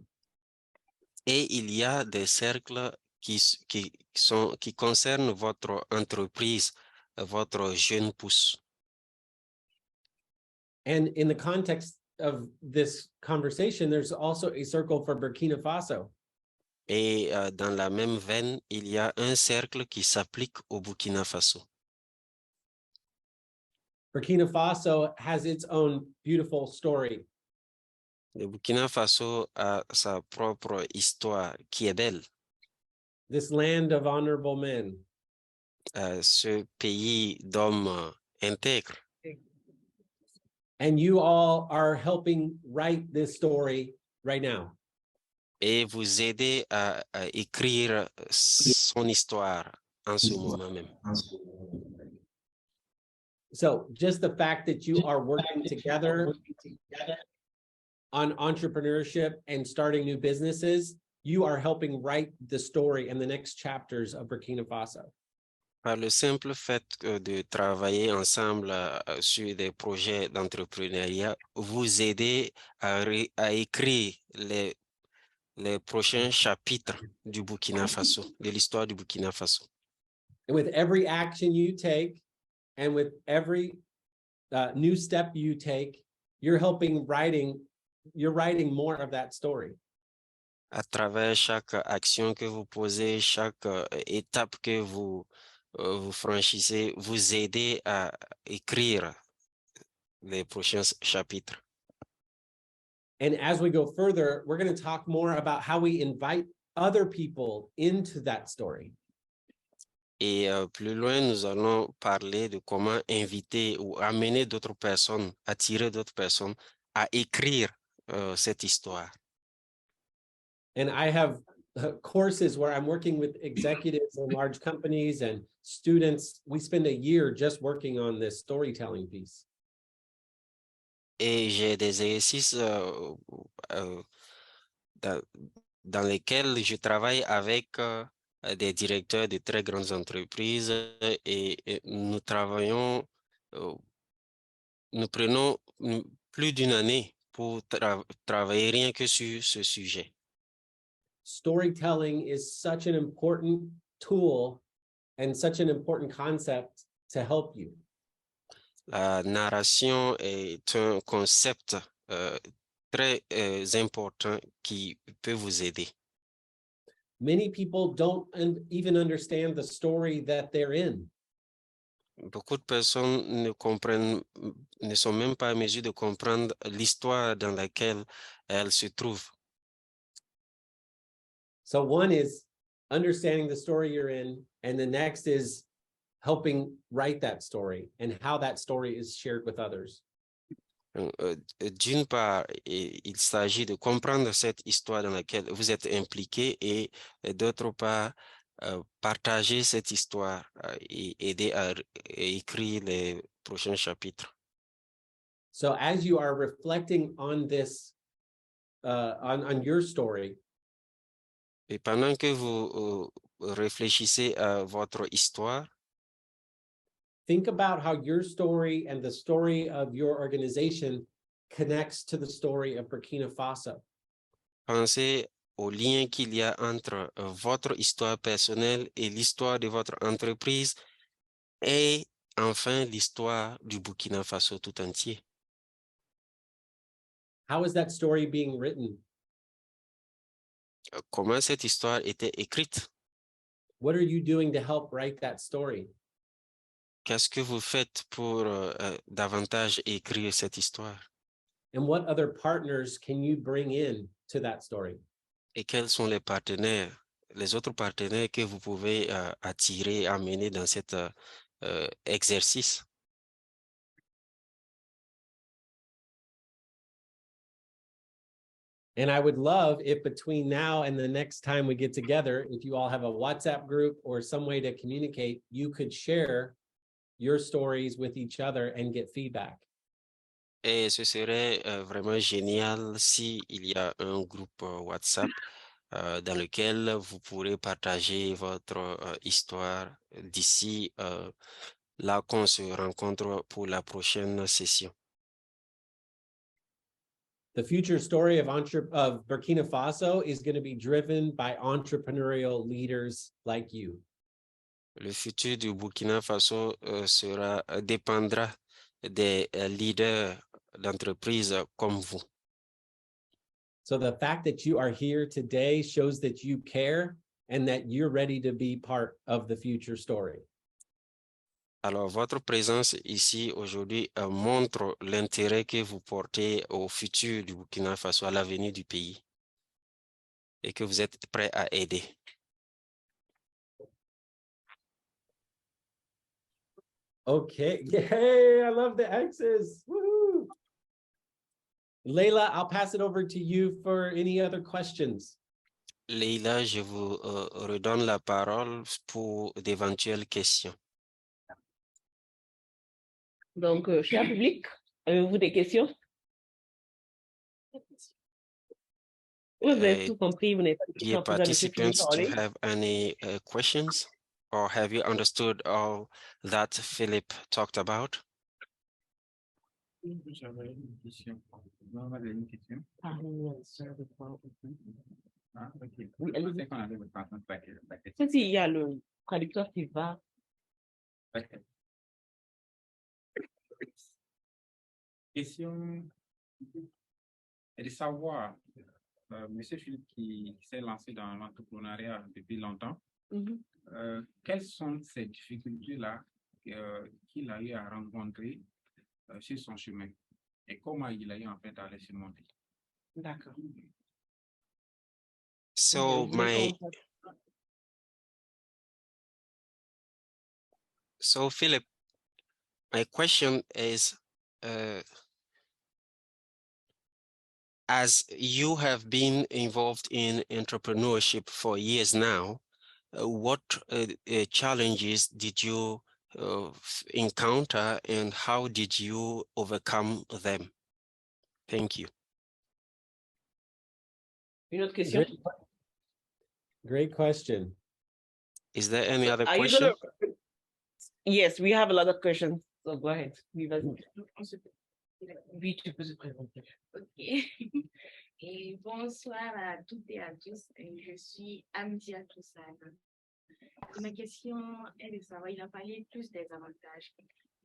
Et il y a des cercles qui concernent votre entreprise, votre jeune pousse. And in the context of this conversation, there's also a circle for Burkina Faso. Et dans la même veine, il y a un cercle qui s'applique au Burkina Faso. Burkina Faso has its own beautiful story. Le Burkina Faso a sa propre histoire qui est belle. This land of honorable men. Ce pays d'hommes intègres. And you all are helping write this story right now. Et vous aidez à écrire son histoire en ce moment même. So just the fact that you are working together on entrepreneurship and starting new businesses, you are helping write the story and the next chapters of Burkina Faso. Par le simple fait de travailler ensemble sur des projets d'entrepreneuriat, vous aidez à écrire les prochains chapitres du Burkina Faso, de l'histoire du Burkina Faso. And with every action you take and with every new step you take, you're writing more of that story. À travers chaque action que vous posez, chaque étape que vous franchissez, vous aidez à écrire les prochains chapitres. And as we go further, we're going to talk more about how we invite other people into that story. Et plus loin, nous allons parler de comment inviter ou amener d'autres personnes, attirer d'autres personnes à écrire cette histoire. And I have courses where I'm working with executives in large companies and students. We spend a year just working on this storytelling piece. Et j'ai des exercices dans lesquels je travaille avec des directeurs de très grandes entreprises et nous travaillons, nous prenons plus d'une année pour travailler rien que sur ce sujet. Storytelling is such an important tool and such an important concept to help you. La narration est un concept très important qui peut vous aider. Many people don't even understand the story that they're in. Beaucoup de personnes ne sont même pas à mesure de comprendre l'histoire dans laquelle elles se trouvent. So one is understanding the story you're in, and the next is helping write that story and how that story is shared with others. D'une part, il s'agit de comprendre cette histoire dans laquelle vous êtes impliqué et d'autre part, partager cette histoire et aider à écrire les prochains chapitres. So as you are reflecting on this, on your story, Et pendant que vous réfléchissez à votre histoire, think about how your story and the story of your organization connects to the story of Burkina Faso. pensez au lien qu'il y a entre votre histoire personnelle et l'histoire de votre entreprise et enfin l'histoire du Burkina Faso tout entier. How is that story being written? Comment cette histoire était écrite? What are you doing to help write that story? Qu'est-ce que vous faites pour davantage écrire cette histoire? And what other partners can you bring in to that story? Et quels sont les partenaires, les autres partenaires que vous pouvez attirer, amener dans cet exercice? And I would love if between now and the next time we get together, if you all have a WhatsApp group or some way to communicate, you could share your stories with each other and get feedback. Et ce serait vraiment génial si il y a un groupe WhatsApp dans lequel vous pourrez partager votre histoire d'ici là qu'on se rencontre pour la prochaine session. The future story of Burkina Faso is going to be driven by entrepreneurial leaders like you. Le futur du Burkina Faso dépendra des leaders d'entreprise comme vous. So the fact that you are here today shows that you care and that you're ready to be part of the future story. Alors, votre présence ici aujourd'hui montre l'intérêt que vous portez au futur du Burkina Faso, à l'avenir du pays, et que vous êtes prêt à aider. Okay, yay, I love the X's. Woohoo! Leila, I'll pass it over to you for any other questions. Leila, je vous redonne la parole pour d'éventuelles questions. Donc, cher public, avez-vous des questions? Vous avez tout compris, vous n'avez pas de questions Dear à poser à M. Philippe participants, do you Harding. have any questions? or have you understood all that Philip talked about? J'avais une question. Vous avez une question? Ah, Ok. Oui, Je allez-y. pensais qu'on avait votre partenaire la question. Ça, il y a le traducteur qui va. Ok. Question est de savoir, Monsieur Philippe qui s'est lancé dans l'entrepreneuriat depuis longtemps, quelles sont ces difficultés-là qu'il a eu à rencontrer sur son chemin et comment il a eu en fait à les surmonter? D'accord. So Philip, my question is, as you have been involved in entrepreneurship for years now, what challenges did you encounter and how did you overcome them? Thank you. Une autre question? Great question. Is there any other Are you question? Yes, we have a lot of questions. So go ahead. Oui, vas-y. Oui, tu peux se présenter. Ok. Et bonsoir à toutes et à tous. Je suis Amdia Toussane. Ma question est de savoir, il a parlé plus des avantages.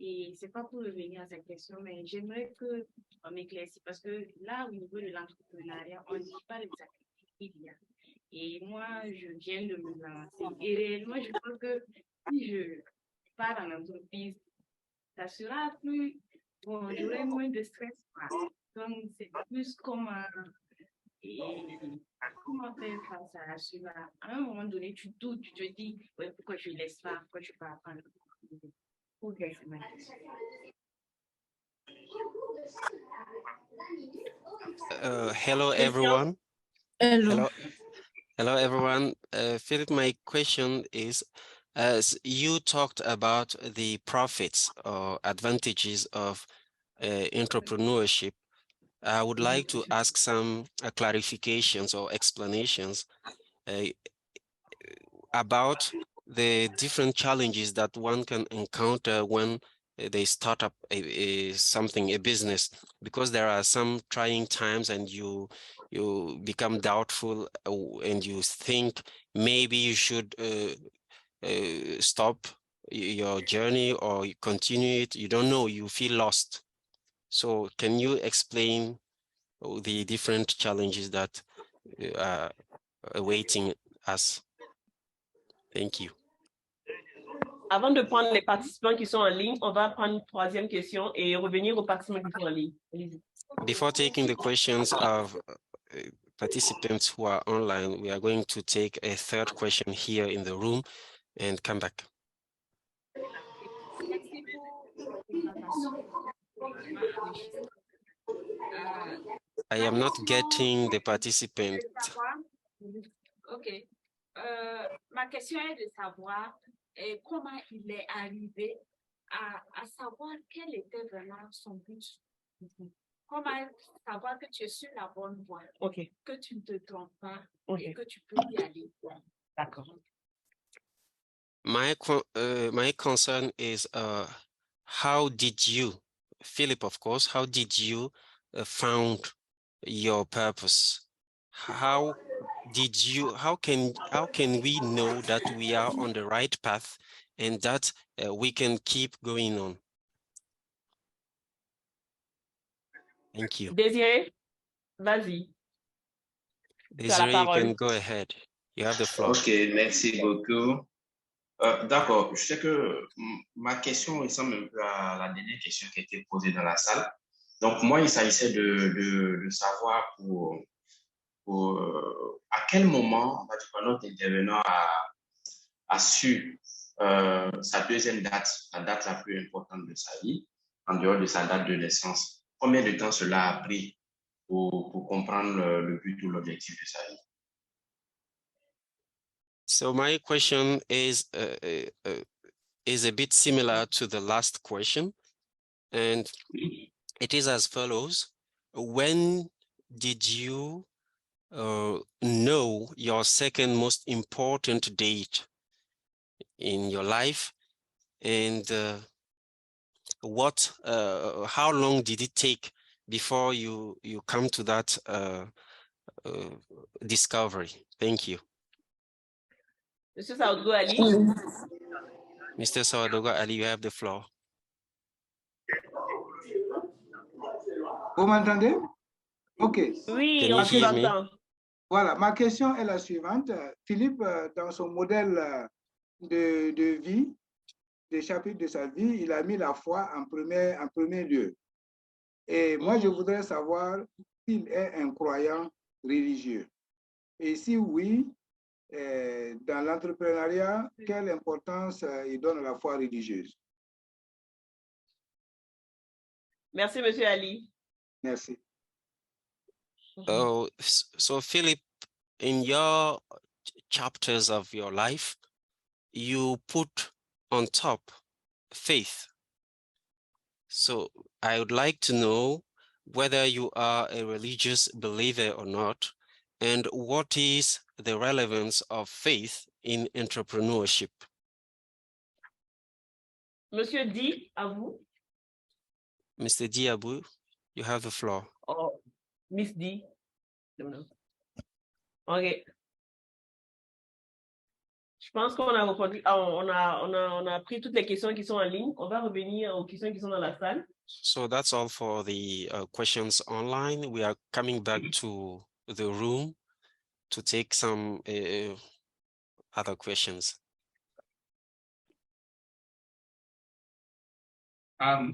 Et c'est pas pour revenir à cette question, mais j'aimerais qu'on m'éclaircisse parce que là, au niveau de l'entrepreneuriat, on ne dit pas les sacrifices qu'il y a. Et moi, je viens de me lancer. Et réellement, je pense que si je pars en entreprise, ça sera plus, bon, j'aurai moins de stress. Donc, c'est plus comment faire face à cela. À un moment donné, tu doutes, tu te dis, ouais, pourquoi je ne laisse pas, pourquoi je ne peux pas apprendre. Ok, c'est ma question. Hello, everyone. Hello. Hello, everyone. Philip, my question is, as you talked about the profits or advantages of entrepreneurship, I would like to ask some clarifications or explanations about the different challenges that one can encounter when they start up a business, because there are some trying times and you become doubtful and you think maybe you should stop your journey or continue it. You don't know, you feel lost. So can you explain the different challenges that are awaiting us? Thank you. Avant de prendre les participants qui sont en ligne, on va prendre une troisième question et revenir aux participants qui sont en ligne. Before taking the questions of participants who are online, we are going to take a third question here in the room and come back. I am not getting the participant. Ok. Ma question est de savoir comment il est arrivé à savoir quel était vraiment son but. Comment savoir que tu es sur la bonne voie, que tu ne te trompes pas et que tu peux y aller. D'accord. My concern is how did you, Philip, of course, how did you found your purpose? How can we know that we are on the right path and that we can keep going on? Thank you. Désiré, vas-y. Désiré, you can go ahead. You have the floor. Ok, merci beaucoup. D'accord, je sais que ma question ressemble un peu à la dernière question qui a été posée dans la salle. Donc, moi, il s'agissait de savoir à quel moment notre intervenant a su sa deuxième date, la date la plus importante de sa vie, en dehors de sa date de naissance. Combien de temps cela a pris pour comprendre le but ou l'objectif de sa vie? So my question is a bit similar to the last question, and it is as follows. When did you know your second most important date in your life, and how long did it take before you come to that discovery? Thank you. Monsieur Ouagadougou Ali. Mr. Ouagadougou Ali, you have the floor. Vous m'entendez? OK. Oui, Can on you vous hear me? entend. Voilà, ma question est la suivante. Philippe, dans son modèle de vie, des chapitres de sa vie, il a mis la foi en premier lieu. Et moi, je voudrais savoir s'il est un croyant religieux. Et si oui, dans l'entrepreneuriat, quelle importance il donne à la foi religieuse? Merci, Monsieur Ali. Merci. Oh, so Philip, in your chapters of your life, you put on top faith. So I would like to know whether you are a religious believer or not, and what is the relevance of faith in entrepreneurship? Monsieur Di, à vous. Mr. Diabu, you have the floor. Oh, Miss Di. OK. Je pense qu'on a répondu, on a pris toutes les questions qui sont en ligne. On va revenir aux questions qui sont dans la salle. So that's all for the questions online. We are coming back to the room to take some other questions.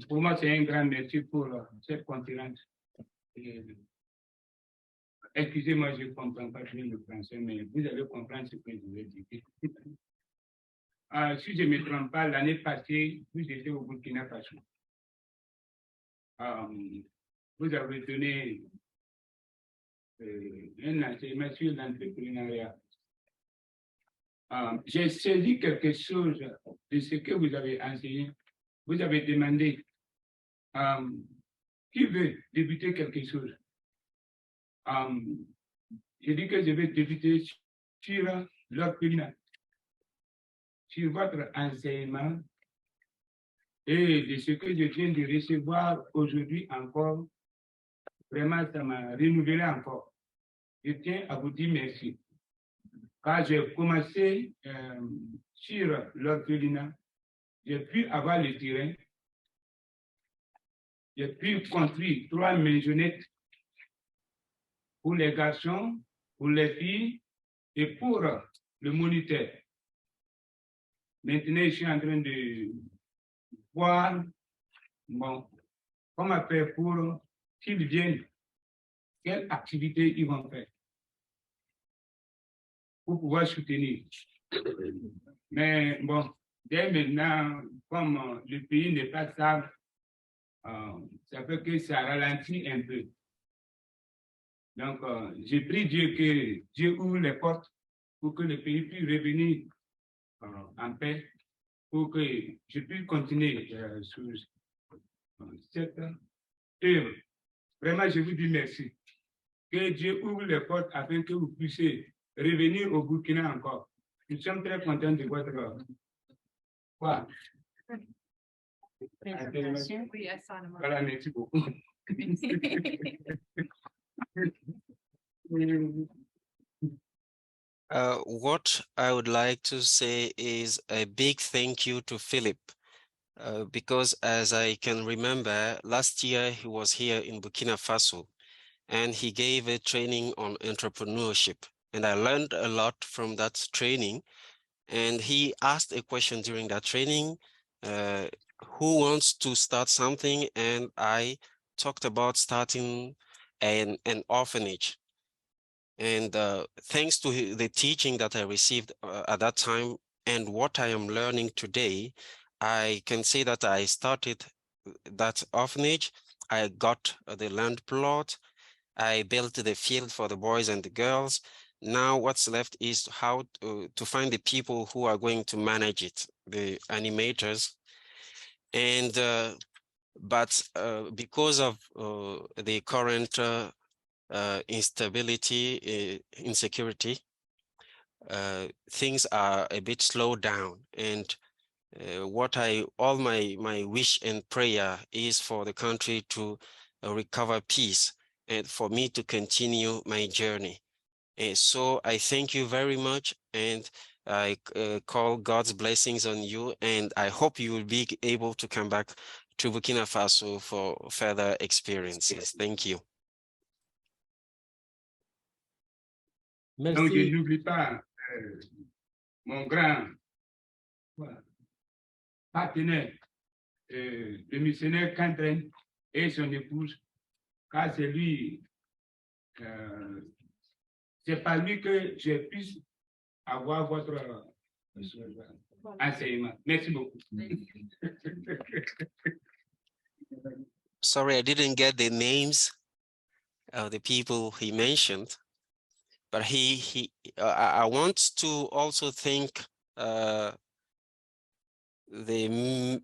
Pour moi, c'est un grand merci pour cette conférence. Excusez-moi, je ne comprends pas bien le français, mais vous allez comprendre ce que je veux dire. Si je ne me trompe pas, l'année passée, vous étiez au Burkina Faso. Vous avez donné un enseignement sur l'entrepreneuriat. J'ai saisi quelque chose de ce que vous avez enseigné. Vous avez demandé qui veut débuter quelque chose. J'ai dit que je vais débuter sur l'orphelinat, sur votre enseignement et de ce que je viens de recevoir aujourd'hui encore. Vraiment, ça m'a renouvelé encore. Je tiens à vous dire merci. Quand j'ai commencé sur l'orphelinat, j'ai pu avoir le terrain, j'ai pu construire 3 maisonnettes pour les garçons, pour les filles et pour le moniteur. Maintenant, je suis en train de voir comment faire pour qu'ils viennent, quelle activité ils vont faire pour pouvoir soutenir. Mais bon, dès maintenant, comme le pays n'est pas stable, ça fait que ça ralentit un peu. Donc, j'ai prie Dieu que Dieu ouvre les portes pour que le pays puisse revenir en paix, pour que je puisse continuer sur cette œuvre. Vraiment, je vous dis merci. Que Dieu ouvre les portes afin que vous puissiez revenir au Burkina encore. Nous sommes très contents de votre quoi. Voilà, merci beaucoup. What I would like to say is a big thank you to Philip, because as I can remember, last year he was here in Burkina Faso and he gave a training on entrepreneurship. And I learned a lot from that training. And he asked a question during that training, who wants to start something? And I talked about starting an orphanage. And thanks to the teaching that I received at that time and what I am learning today, I can say that I started that orphanage. I got the land plot. I built the field for the boys and the girls. Now what's left is how to find the people who are going to manage it, the animators. And but because of the current instability, insecurity, things are a bit slowed down, and all my wish and prayer is for the country to recover peace and for me to continue my journey. And so I thank you very much, and I call God's blessings on you, and I hope you will be able to come back to Burkina Faso for further experiences. Thank you. Donc, je Merci. n'oublie pas mon grand partenaire, le missionnaire Cantren et son épouse, car c'est lui, c'est par lui que je puisse avoir votre enseignement. Merci beaucoup. Sorry, I didn't get the names of the people he mentioned, but I want to also thank the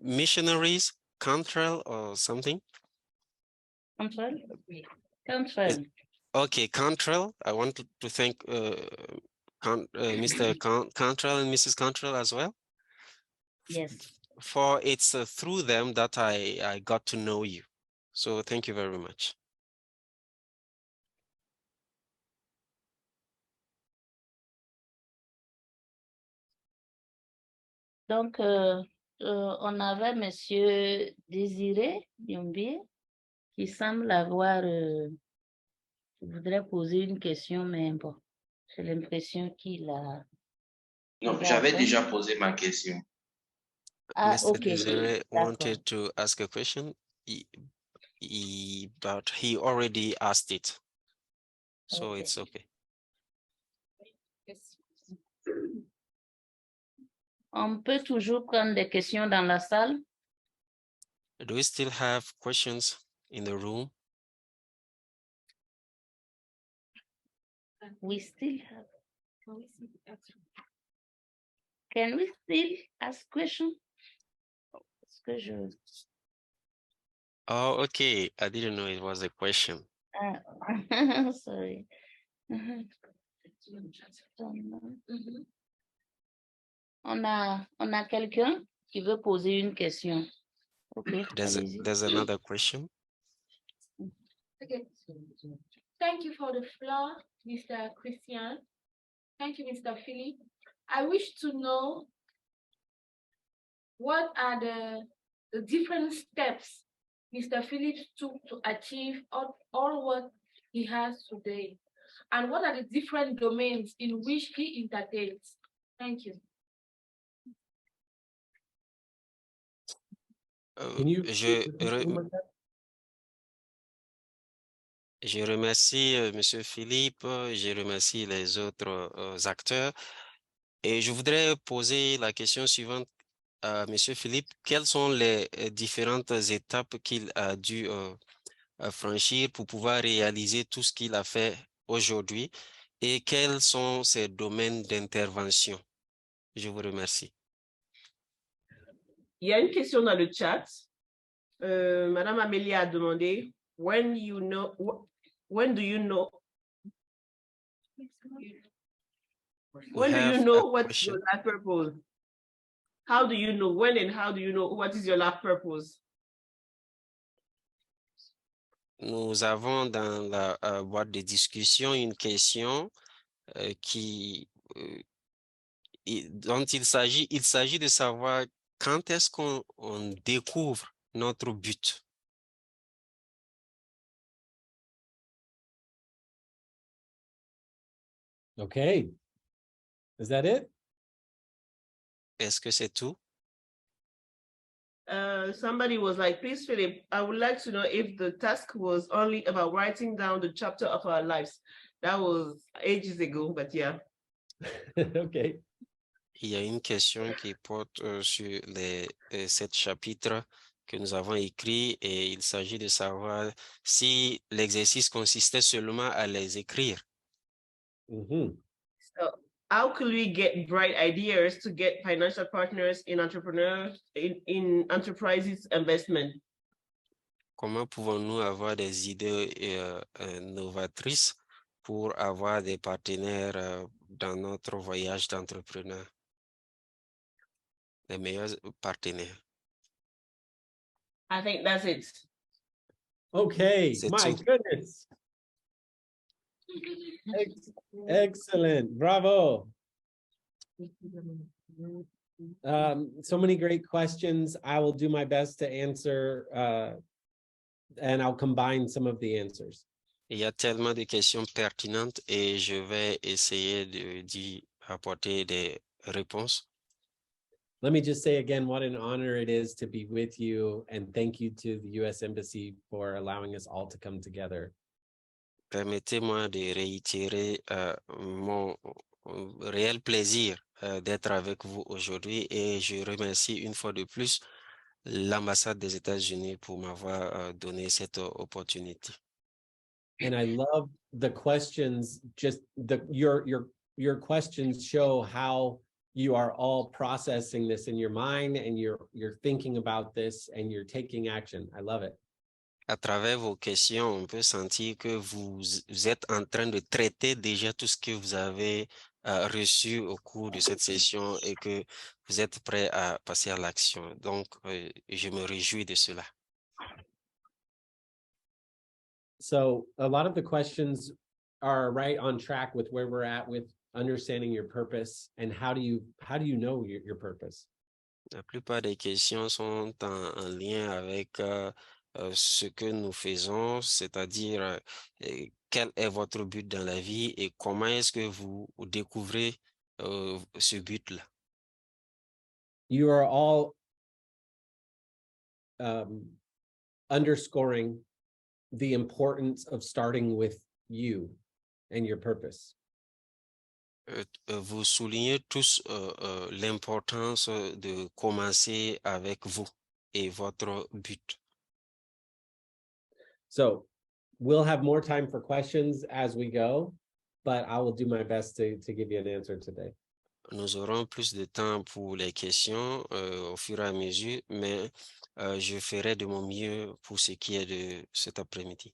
missionaries, Cantrell or something. Cantrell? Okay, Cantrell. I want to thank Mr. Cantrell and Mrs. Cantrell as well. Yes. For it's through them that I got to know you. So thank you very much. Donc, on avait Monsieur Désiré Yombi qui semble avoir, voudrait poser une question, mais bon, j'ai l'impression qu'il a... Non, j'avais déjà posé ma question. Ah, Mr. ok. Desire wanted to ask a question, but he already asked it. So Okay. it's okay. On peut toujours prendre des questions dans la salle. Do we still have questions in the room? We still have. Can we still ask questions? Oh, okay. I didn't know it was a question. Sorry. On a quelqu'un qui veut poser une question. Okay, There's another question. Okay. Thank you for the floor, Mr. Christian. Thank you, Mr. Philip. I wish to know what are the different steps Mr. Philip took to achieve all what he has today, and what are the different domains in which he entertains. Thank you. Can you Je remercie Monsieur Philippe, je remercie les autres acteurs, et je voudrais poser la question suivante à Monsieur Philippe. Quelles sont les différentes étapes qu'il a dû franchir pour pouvoir réaliser tout ce qu'il a fait aujourd'hui, et quels sont ses domaines d'intervention? Je vous remercie. Il y a une question dans le chat. Madame Amélie a demandé, when do you know what your life purpose? How do you know when, and how do you know what is your life purpose? Nous avons dans la boîte de discussion une question dont il s'agit de savoir quand est-ce qu'on découvre notre but. Okay. Is that it? Est-ce que c'est tout? Somebody was like, please, Philip, I would like to know if the task was only about writing down the chapter of our lives. That was ages ago, but yeah. Okay. Il y a une question qui porte sur les 7 chapitres que nous avons écrits, et il s'agit de savoir si l'exercice consistait seulement à les écrire. Mm-hmm. So how could we get bright ideas to get financial partners in in enterprises investment? Comment pouvons-nous avoir des idées novatrices pour avoir des partenaires dans notre voyage d'entrepreneur, les meilleurs partenaires. I think that's it. Okay, C'est my tout. goodness. Excellent, bravo. So many great questions. I will do my best to answer, and I'll combine some of the answers. Il y a tellement de questions pertinentes et je vais essayer d'y apporter des réponses. Let me just say again what an honor it is to be with you, and thank you to the U.S. Embassy for allowing us all to come together. Permettez-moi de réitérer mon réel plaisir d'être avec vous aujourd'hui et je remercie une fois de plus l'ambassade des États-Unis pour m'avoir donné cette opportunité. And I love the questions, just your questions show how you are all processing this in your mind, and you're thinking about this and you're taking action. I love it. À travers vos questions, on peut sentir que vous êtes en train de traiter déjà tout ce que vous avez reçu au cours de cette session et que vous êtes prêt à passer à l'action. Donc, je me réjouis de cela. So a lot of the questions are right on track with where we're at with understanding your purpose, and how do you know your purpose? La plupart des questions sont en lien avec ce que nous faisons, c'est-à-dire quel est votre but dans la vie et comment est-ce que vous découvrez ce but-là. You are all underscoring the importance of starting with you and your purpose. Vous soulignez tous l'importance de commencer avec vous et votre but. So we'll have more time for questions as we go, but I will do my best to give you an answer today. Nous aurons plus de temps pour les questions au fur et à mesure, mais je ferai de mon mieux pour ce qui est de cet après-midi.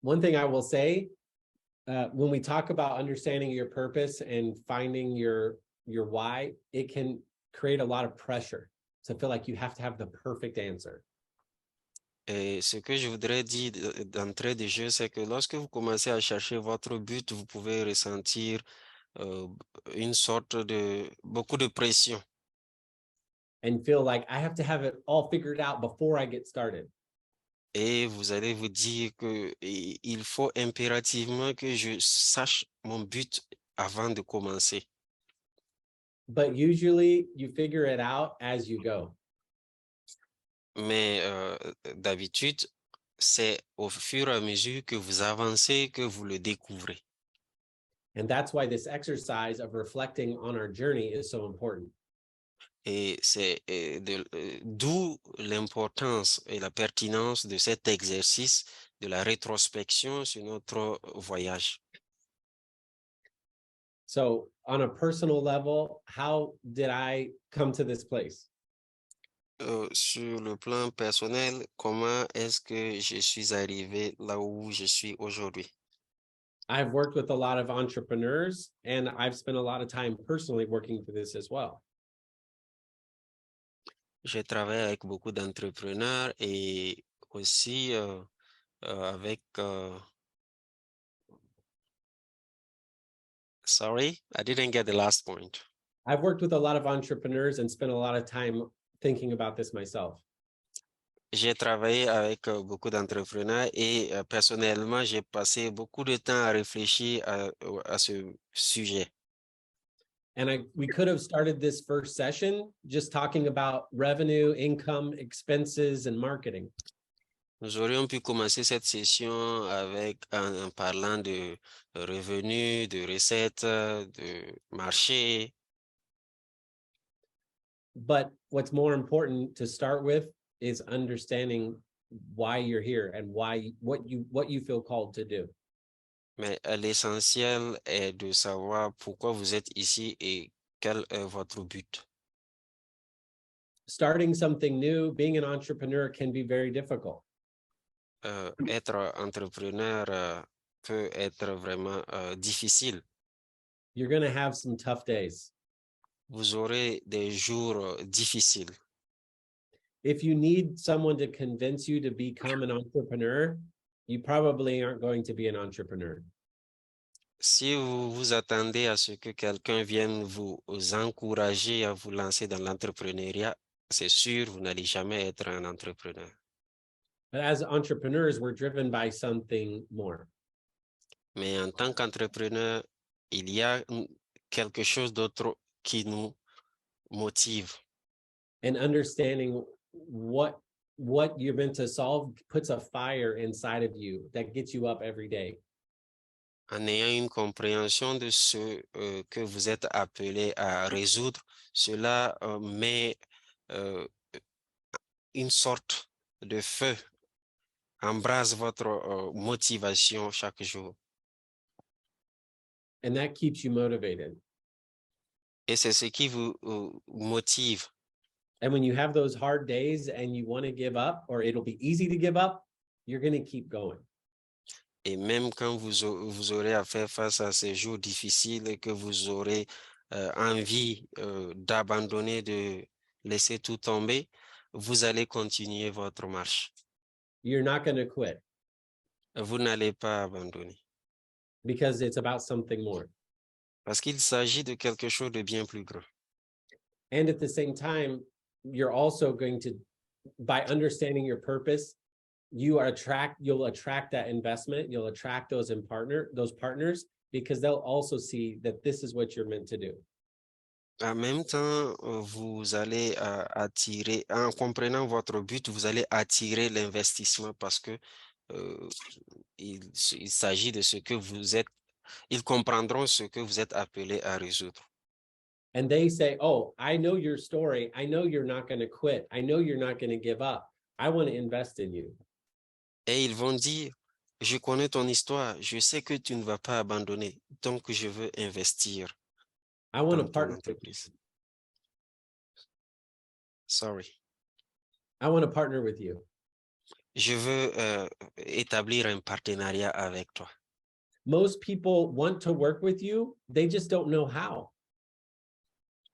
One thing I will say, when we talk about understanding your purpose and finding your why, it can create a lot of pressure to feel like you have to have the perfect answer. Et ce que je voudrais dire d'entrée de jeu, c'est que lorsque vous commencez à chercher votre but, vous pouvez ressentir une sorte de beaucoup de pression. And feel like I have to have it all figured out before I get started. Et vous allez vous dire que il faut impérativement que je sache mon but avant de commencer. But usually you figure it out as you go. Mais d'habitude, c'est au fur et à mesure que vous avancez que vous le découvrez. And that's why this exercise of reflecting on our journey is so important. Et c'est d'où l'importance et la pertinence de cet exercice de la rétrospection sur notre voyage. So on a personal level, how did I come to this place? Sur le plan personnel, comment est-ce que je suis arrivé là où je suis aujourd'hui? I've worked with a lot of entrepreneurs, and I've spent a lot of time personally working for this as well. J'ai travaillé avec beaucoup d'entrepreneurs et aussi avec... Sorry, I didn't get the last point. I've worked with a lot of entrepreneurs and spent a lot of time thinking about this myself. J'ai travaillé avec beaucoup d'entrepreneurs et personnellement, j'ai passé beaucoup de temps à réfléchir à ce sujet. And we could have started this first session just talking about revenue, income, expenses, and marketing. Nous aurions pu commencer cette session en parlant de revenus, de recettes, de marché. But what's more important to start with is understanding why you're here and what you feel called to do. Mais l'essentiel est de savoir pourquoi vous êtes ici et quel est votre but. Starting something new, being an entrepreneur can be very difficult. Être entrepreneur peut être vraiment difficile. You're going to have some tough days. Vous aurez des jours difficiles. If you need someone to convince you to become an entrepreneur, you probably aren't going to be an entrepreneur. Si vous vous attendez à ce que quelqu'un vienne vous encourager à vous lancer dans l'entrepreneuriat, c'est sûr, vous n'allez jamais être un entrepreneur. But as entrepreneurs, we're driven by something more. Mais en tant qu'entrepreneur, il y a quelque chose d'autre qui nous motive. And understanding what you're meant to solve puts a fire inside of you that gets you up every day. En ayant une compréhension de ce que vous êtes appelé à résoudre, cela met une sorte de feu, embrase votre motivation chaque jour. And that keeps you motivated. Et c'est ce qui vous motive. And when you have those hard days and you want to give up, or it'll be easy to give up, you're going to keep going. Et même quand vous aurez à faire face à ces jours difficiles et que vous aurez envie d'abandonner, de laisser tout tomber, vous allez continuer votre marche. You're not going to quit Vous n'allez pas abandonner. because it's about something more. Parce qu'il s'agit de quelque chose de bien plus grand. And at the same time, you're also going to, by understanding your purpose, you'll attract that investment, you'll attract those partners, because they'll also see that this is what you're meant to do. En même temps, vous allez attirer, en comprenant votre but, vous allez attirer l'investissement parce que il s'agit de ce que vous êtes, ils comprendront ce que vous êtes appelé à résoudre. And they say, oh, I know your story. I know you're not going to quit. I know you're not going to give up. I want to invest in you. Et ils vont dire, je connais ton histoire, je sais que tu ne vas pas abandonner, donc je veux investir I want to dans ton partner with you. entreprise. Sorry. I want to partner with you. Je veux établir un partenariat avec toi. Most people want to work with you. They just don't know how.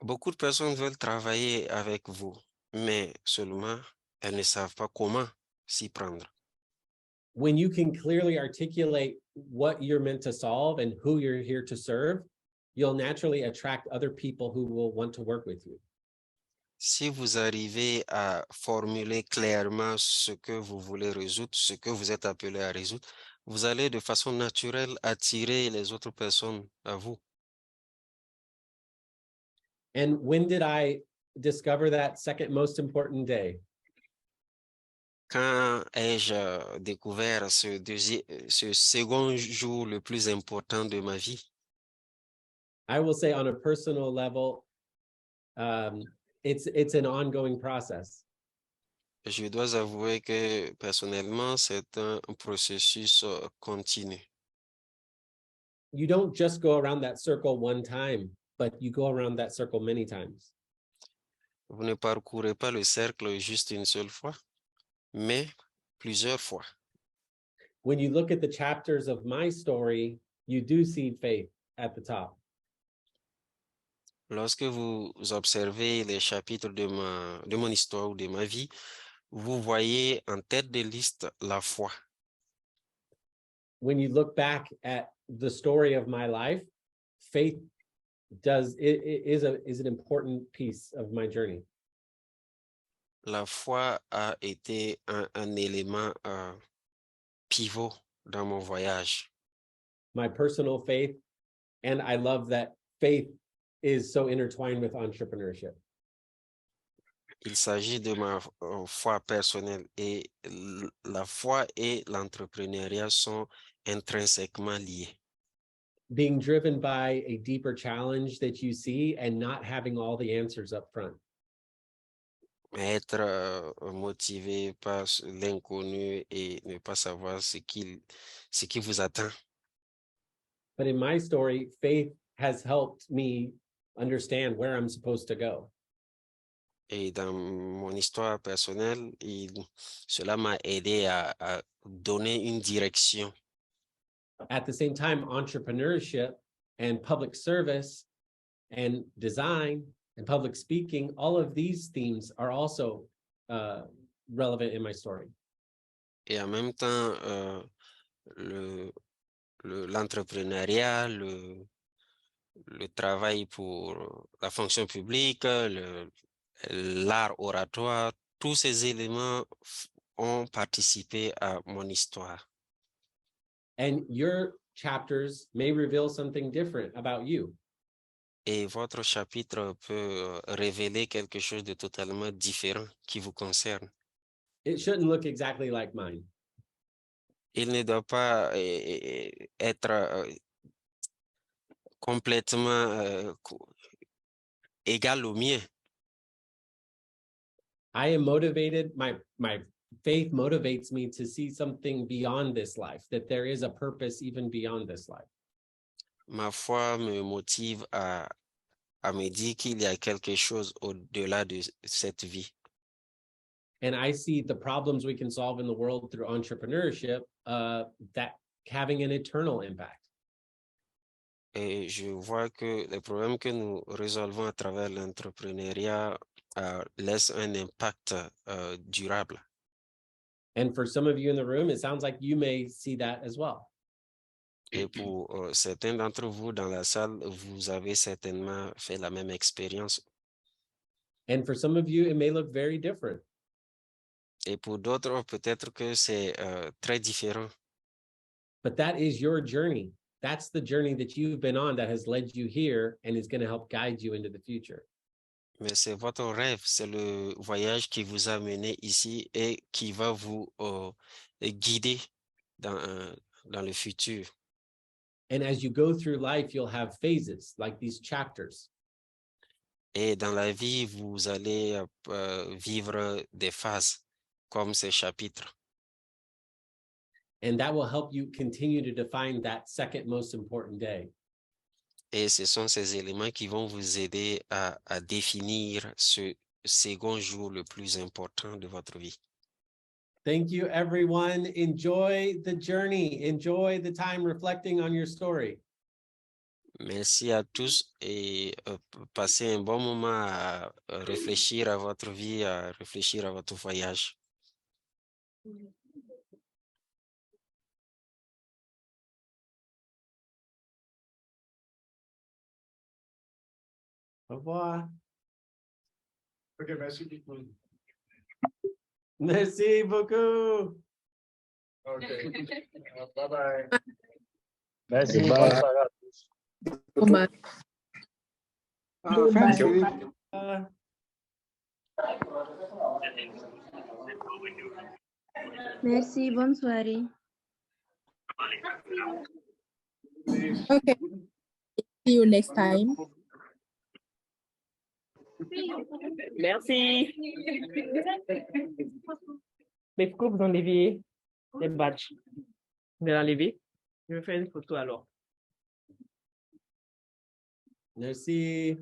Beaucoup de personnes veulent travailler avec vous, mais seulement elles ne savent pas comment s'y prendre. When you can clearly articulate what you're meant to solve and who you're here to serve, you'll naturally attract other people who will want to work with you. Si vous arrivez à formuler clairement ce que vous voulez résoudre, ce que vous êtes appelé à résoudre, vous allez de façon naturelle attirer les autres personnes à vous. And when did I discover that second most important day? Quand ai-je découvert ce second jour le plus important de ma vie? I will say on a personal level, it's an ongoing process. Je dois avouer que personnellement, c'est un processus continu. You don't just go around that circle one time, but you go around that circle many times. Vous ne parcourez pas le cercle juste une seule fois, mais plusieurs fois. When you look at the chapters of my story, you do see faith at the top. Lorsque vous observez les chapitres de mon histoire ou de ma vie, vous voyez en tête de liste la foi. When you look back at the story of my life, faith is an important piece of my journey. La foi a été un élément pivot dans mon voyage. My personal faith, and I love that faith is so intertwined with entrepreneurship. Il s'agit de ma foi personnelle et la foi et l'entrepreneuriat sont intrinsèquement liés. Being driven by a deeper challenge that you see and not having all the answers up front. Être motivé par l'inconnu et ne pas savoir ce qui vous attend. But in my story, faith has helped me understand where I'm supposed to go. Et dans mon histoire personnelle, cela m'a aidé à donner une direction. At the same time, entrepreneurship and public service and design and public speaking, all of these themes are also relevant in my story. Et en même temps, l'entrepreneuriat, le travail pour la fonction publique, l'art oratoire, tous ces éléments ont participé à mon histoire. And your chapters may reveal something different about you. Et votre chapitre peut révéler quelque chose de totalement différent qui vous concerne. It shouldn't look exactly like mine. Il ne doit pas être complètement égal au mien. I am motivated, my faith motivates me to see something beyond this life, that there is a purpose even beyond this life. Ma foi me motive à me dire qu'il y a quelque chose au-delà de cette vie. And I see the problems we can solve in the world through entrepreneurship, that having an eternal impact. Et je vois que les problèmes que nous résolvons à travers l'entrepreneuriat laissent un impact durable. And for some of you in the room, it sounds like you may see that as well. Et pour certains d'entre vous dans la salle, vous avez certainement fait la même expérience. And for some of you, it may look very different. Et pour d'autres, peut-être que c'est très différent. But that is your journey. That's the journey that you've been on that has led you here and is going to help guide you into the future. Mais c'est votre rêve, c'est le voyage qui vous a mené ici et qui va vous guider dans le futur. And as you go through life, you'll have phases like these chapters. Et dans la vie, vous allez vivre des phases comme ces chapitres. And that will help you continue to define that second most important day. Et ce sont ces éléments qui vont vous aider à définir ce second jour le plus important de votre vie. Thank you, everyone. Enjoy the journey. Enjoy the time reflecting on your story. Merci à tous et passez un bon moment à réfléchir à votre vie, à réfléchir à votre voyage. Au revoir. Ok, merci beaucoup. Merci beaucoup. Ok. Bye bye. Merci. Bonne soirée à tous. Thanks, Philippe. Merci, bonne soirée. Okay. See you next time. Merci. Mais pourquoi vous enlevez les badges? Vous allez enlever? Je vais faire une photo alors. Merci.